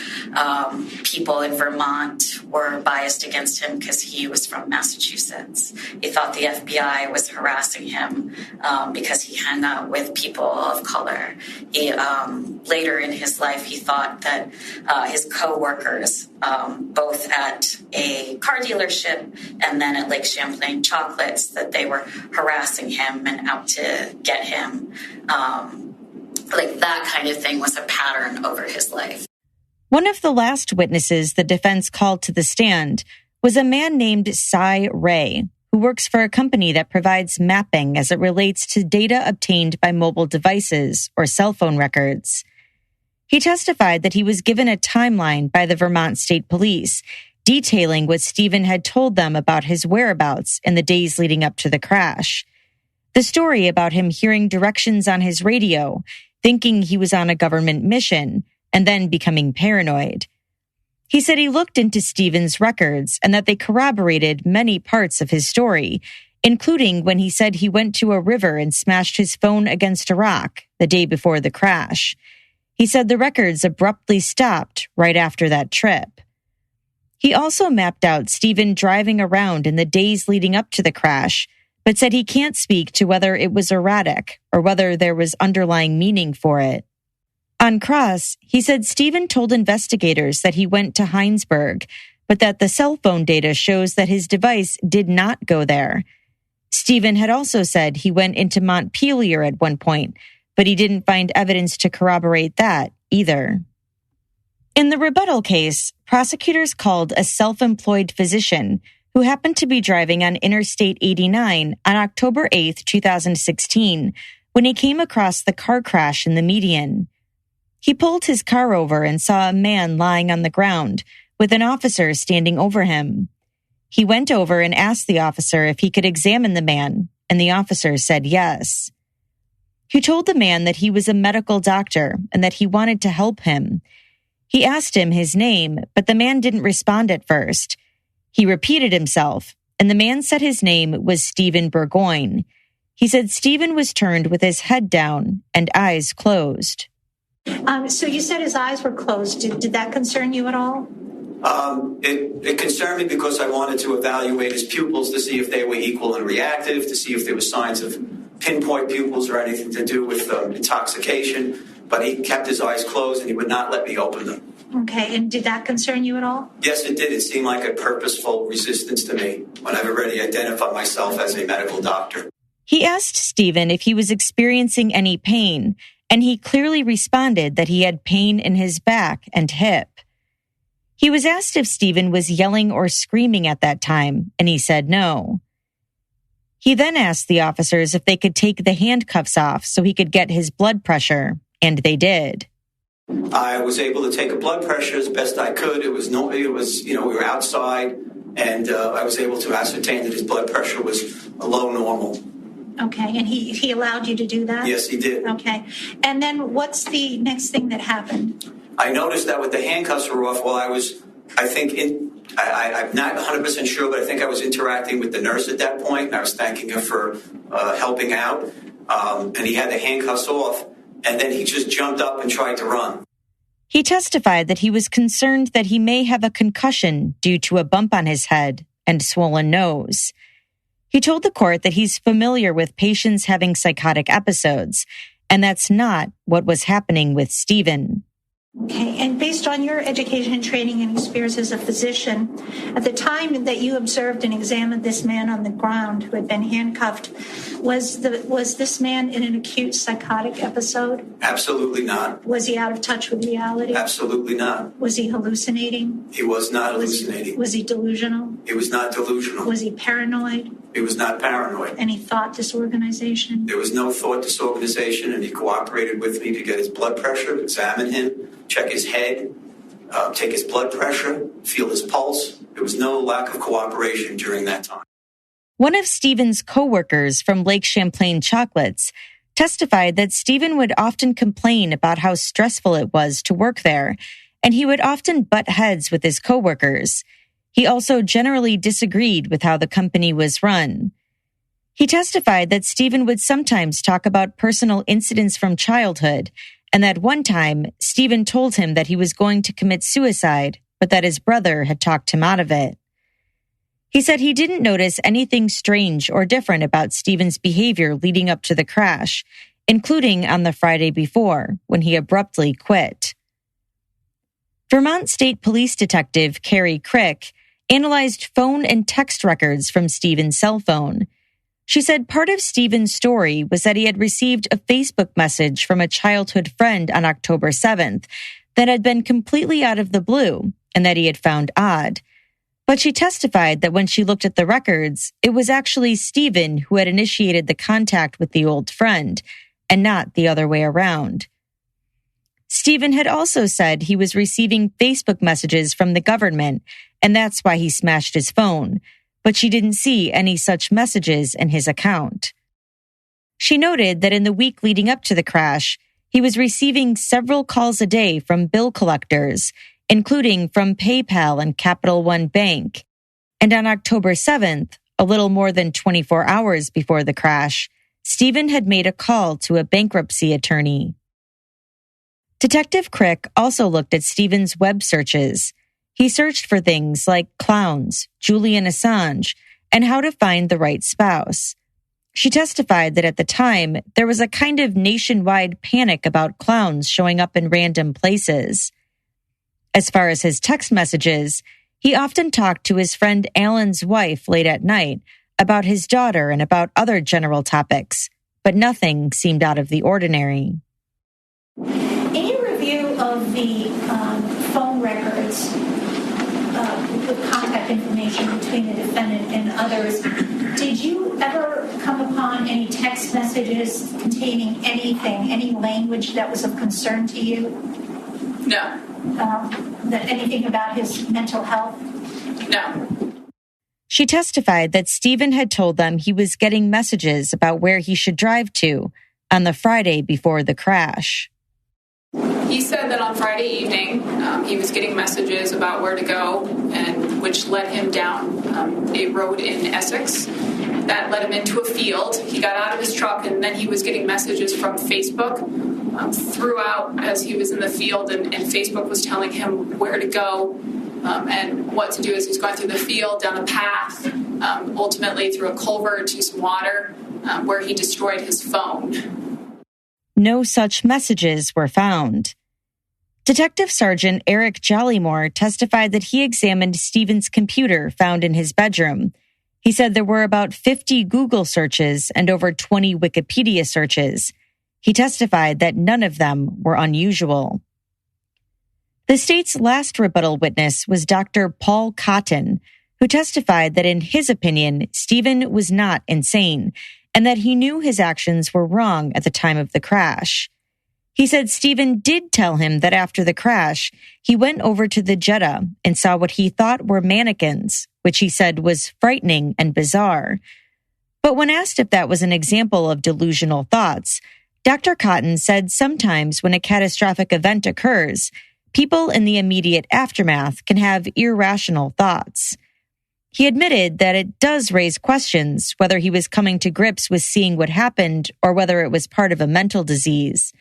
people in Vermont were biased against him because he was from Massachusetts. He thought the FBI was harassing him because he hung out with people of color. He later in his life, he thought that his co-workers, both at a car dealership and then at Lake Champlain Chocolates, that they were harassing him and out to get him. Like that kind of thing was a pattern over his life. One of the last witnesses the defense called to the stand was a man named Cy Ray, who works for a company that provides mapping as it relates to data obtained by mobile devices or cell phone records. He testified that he was given a timeline by the Vermont State Police detailing what Stephen had told them about his whereabouts in the days leading up to the crash. The story about him hearing directions on his radio, thinking he was on a government mission, and then becoming paranoid. He said he looked into Stephen's records and that they corroborated many parts of his story, including when he said he went to a river and smashed his phone against a rock the day before the crash. He said the records abruptly stopped right after that trip. He also mapped out Stephen driving around in the days leading up to the crash, but said he can't speak to whether it was erratic or whether there was underlying meaning for it. On cross, he said Stephen told investigators that he went to Heinsberg, but that the cell phone data shows that his device did not go there. Stephen had also said he went into Montpelier at one point, but he didn't find evidence to corroborate that either. In the rebuttal case, prosecutors called a self-employed physician who happened to be driving on Interstate 89 on October 8, 2016, when he came across the car crash in the median. He pulled his car over and saw a man lying on the ground with an officer standing over him. He went over and asked the officer if he could examine the man, and the officer said yes. He told the man that he was a medical doctor and that he wanted to help him. He asked him his name, but the man didn't respond at first. He repeated himself, and the man said his name was Stephen Burgoyne. He said Stephen was turned with his head down and eyes closed. So you said his eyes were closed. Did that concern you at all? It concerned me because I wanted to evaluate his pupils to see if they were equal and reactive, to see if there were signs of pinpoint pupils or anything to do with intoxication. But he kept his eyes closed and he would not let me open them. Okay, and did that concern you at all? Yes, it did. It seemed like a purposeful resistance to me when I've already identified myself as a medical doctor. He asked Stephen if he was experiencing any pain, and he clearly responded that he had pain in his back and hip. He was asked if Stephen was yelling or screaming at that time, and he said no. He then asked the officers if they could take the handcuffs off so he could get his blood pressure, and they did. I was able to take a blood pressure as best I could. We were outside, and I was able to ascertain that his blood pressure was below normal. Okay, and he allowed you to do that? Yes, he did. Okay, and then what's the next thing that happened? I noticed that with the handcuffs were off while I was, I'm not 100% sure, but I think I was interacting with the nurse at that point, and I was thanking her for helping out, and he had the handcuffs off, and then he just jumped up and tried to run. He testified that he was concerned that he may have a concussion due to a bump on his head and swollen nose. He told the court that he's familiar with patients having psychotic episodes, and that's not what was happening with Stephen. Okay, and based on your education and training and experience as a physician, at the time that you observed and examined this man on the ground who had been handcuffed, was this man in an acute psychotic episode? Absolutely not. Was he out of touch with reality? Absolutely not. Was he hallucinating? He was not hallucinating. Was he delusional? He was not delusional. Was he paranoid? He was not paranoid. Any thought disorganization? There was no thought disorganization, and he cooperated with me to get his blood pressure, examine him, check his head, take his blood pressure, feel his pulse. There was no lack of cooperation during that time. One of Stephen's co-workers from Lake Champlain Chocolates testified that Stephen would often complain about how stressful it was to work there, and he would often butt heads with his co-workers. He also generally disagreed with how the company was run. He testified that Stephen would sometimes talk about personal incidents from childhood, and that one time, Stephen told him that he was going to commit suicide, but that his brother had talked him out of it. He said he didn't notice anything strange or different about Stephen's behavior leading up to the crash, including on the Friday before, when he abruptly quit. Vermont State Police Detective Carrie Crick analyzed phone and text records from Stephen's cell phone. She said part of Stephen's story was that he had received a Facebook message from a childhood friend on October 7th that had been completely out of the blue and that he had found odd. But she testified that when she looked at the records, it was actually Stephen who had initiated the contact with the old friend, and not the other way around. Stephen had also said he was receiving Facebook messages from the government, and that's why he smashed his phone, but she didn't see any such messages in his account. She noted that in the week leading up to the crash, he was receiving several calls a day from bill collectors, including from PayPal and Capital One Bank. And on October 7th, a little more than 24 hours before the crash, Stephen had made a call to a bankruptcy attorney. Detective Crick also looked at Stephen's web searches. He searched for things like clowns, Julian Assange, and how to find the right spouse. She testified that at the time, there was a kind of nationwide panic about clowns showing up in random places. As far as his text messages, he often talked to his friend Alan's wife late at night about his daughter and about other general topics, but nothing seemed out of the ordinary. Any review of the phone records with contact information between the defendant and others, did you ever come upon any text messages containing anything, any language that was of concern to you? No. Anything about his mental health? No. She testified that Stephen had told them he was getting messages about where he should drive to on the Friday before the crash. He said that on Friday evening, he was getting messages about where to go, and which led him down a road in Essex. That led him into a field. He got out of his truck, and then he was getting messages from Facebook throughout as he was in the field, and Facebook was telling him where to go. And what to do is he's gone through the field, down a path, ultimately through a culvert to some water, where he destroyed his phone. No such messages were found. Detective Sergeant Eric Jollymore testified that he examined Stephen's computer found in his bedroom. He said there were about 50 Google searches and over 20 Wikipedia searches. He testified that none of them were unusual. The state's last rebuttal witness was Dr. Paul Cotton, who testified that in his opinion, Stephen was not insane and that he knew his actions were wrong at the time of the crash. He said Stephen did tell him that after the crash, he went over to the Jetta and saw what he thought were mannequins, which he said was frightening and bizarre. But when asked if that was an example of delusional thoughts, Dr. Cotton said sometimes when a catastrophic event occurs, people in the immediate aftermath can have irrational thoughts. He admitted that it does raise questions whether he was coming to grips with seeing what happened or whether it was part of a mental disease.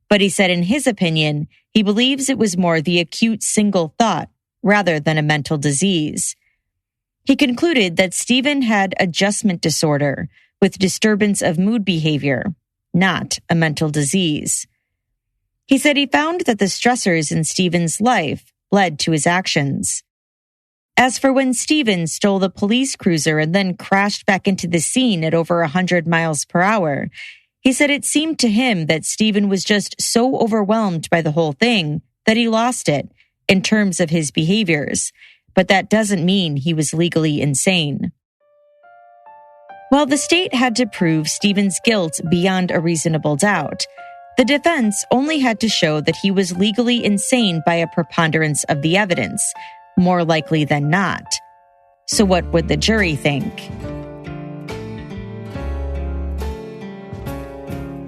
But he said in his opinion, he believes it was more the acute single thought rather than a mental disease. He concluded that Stephen had adjustment disorder with disturbance of mood behavior, not a mental disease. He said he found that the stressors in Stephen's life led to his actions. As for when Stephen stole the police cruiser and then crashed back into the scene at over 100 miles per hour, he said it seemed to him that Stephen was just so overwhelmed by the whole thing that he lost it in terms of his behaviors, but that doesn't mean he was legally insane. While the state had to prove Stephen's guilt beyond a reasonable doubt, the defense only had to show that he was legally insane by a preponderance of the evidence, more likely than not. So what would the jury think?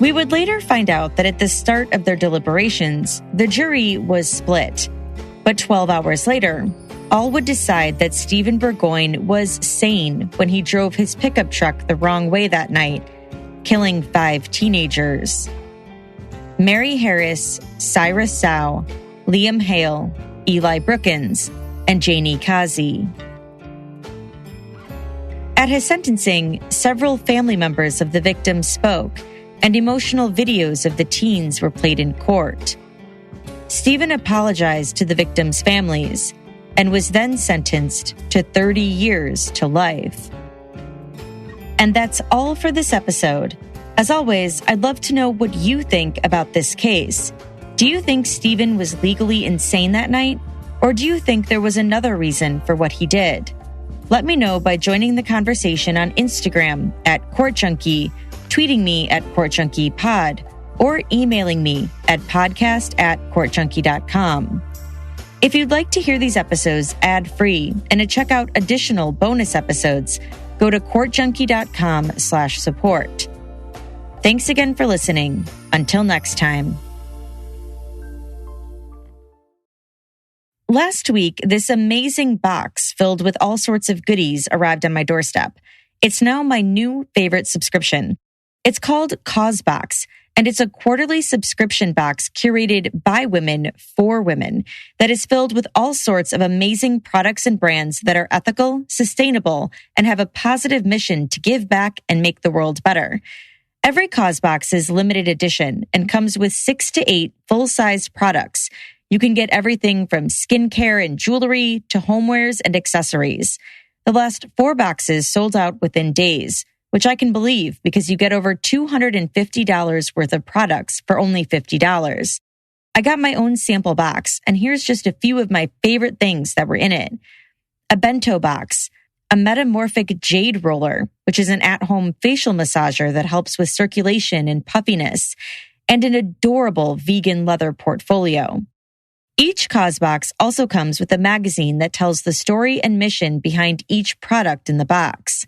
We would later find out that at the start of their deliberations, the jury was split. But 12 hours later, all would decide that Stephen Burgoyne was sane when he drove his pickup truck the wrong way that night, killing 5 teenagers. Mary Harris, Cyrus Sow, Liam Hale, Eli Brookins, and Janie Kazi. At his sentencing, several family members of the victims spoke, and emotional videos of the teens were played in court. Stephen apologized to the victims' families and was then sentenced to 30 years to life. And that's all for this episode. As always, I'd love to know what you think about this case. Do you think Stephen was legally insane that night? Or do you think there was another reason for what he did? Let me know by joining the conversation on Instagram @CourtJunkie, tweeting me @CourtJunkiePod, or emailing me at podcast@courtjunkie.com. If you'd like to hear these episodes ad-free and to check out additional bonus episodes, go to courtjunkie.com/support. Thanks again for listening. Until next time. Last week, this amazing box filled with all sorts of goodies arrived on my doorstep. It's now my new favorite subscription. It's called CauseBox, and it's a quarterly subscription box curated by women for women that is filled with all sorts of amazing products and brands that are ethical, sustainable, and have a positive mission to give back and make the world better. Every CauseBox is limited edition and comes with 6 to 8 full-sized products. You can get everything from skincare and jewelry to homewares and accessories. The last 4 boxes sold out within days, which I can believe because you get over $250 worth of products for only $50. I got my own sample box, and here's just a few of my favorite things that were in it. A bento box, a metamorphic jade roller, which is an at-home facial massager that helps with circulation and puffiness, and an adorable vegan leather portfolio. Each CauseBox also comes with a magazine that tells the story and mission behind each product in the box.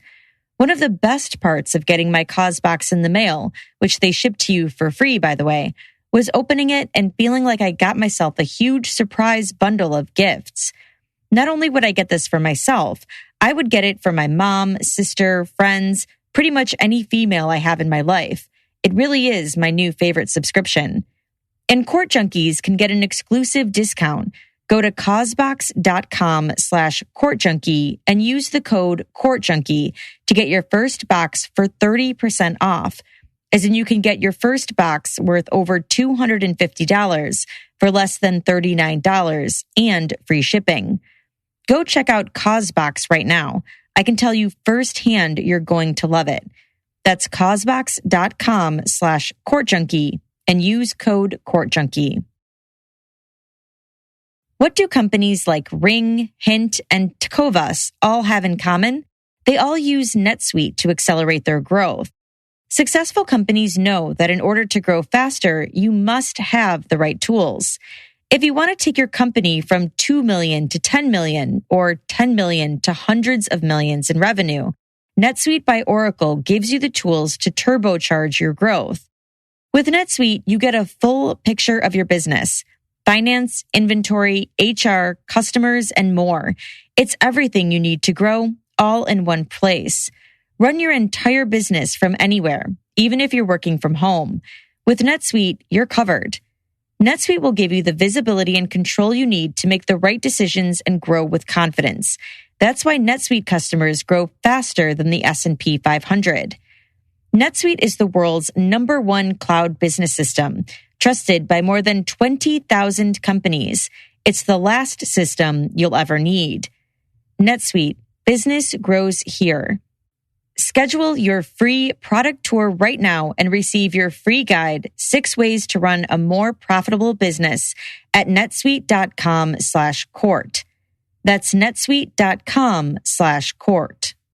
One of the best parts of getting my CauseBox in the mail, which they ship to you for free, by the way, was opening it and feeling like I got myself a huge surprise bundle of gifts. Not only would I get this for myself, I would get it for my mom, sister, friends, pretty much any female I have in my life. It really is my new favorite subscription. And Court Junkies can get an exclusive discount. Go to causebox.com/courtjunkie and use the code courtjunkie to get your first box for 30% off. As in, you can get your first box worth over $250 for less than $39 and free shipping. Go check out CauseBox right now. I can tell you firsthand you're going to love it. That's causebox.com/courtjunkie and use code courtjunkie. What do companies like Ring, Hint, and Tecovas all have in common? They all use NetSuite to accelerate their growth. Successful companies know that in order to grow faster, you must have the right tools. If you want to take your company from 2 million to 10 million or 10 million to hundreds of millions in revenue, NetSuite by Oracle gives you the tools to turbocharge your growth. With NetSuite, you get a full picture of your business: finance, inventory, HR, customers, and more. It's everything you need to grow, all in one place. Run your entire business from anywhere, even if you're working from home. With NetSuite, you're covered. NetSuite will give you the visibility and control you need to make the right decisions and grow with confidence. That's why NetSuite customers grow faster than the S&P 500. NetSuite is the world's #1 cloud business system, trusted by more than 20,000 companies. It's the last system you'll ever need. NetSuite, business grows here. Schedule your free product tour right now and receive your free guide, 6 ways to run a more profitable business at netsuite.com/court. That's netsuite.com/court.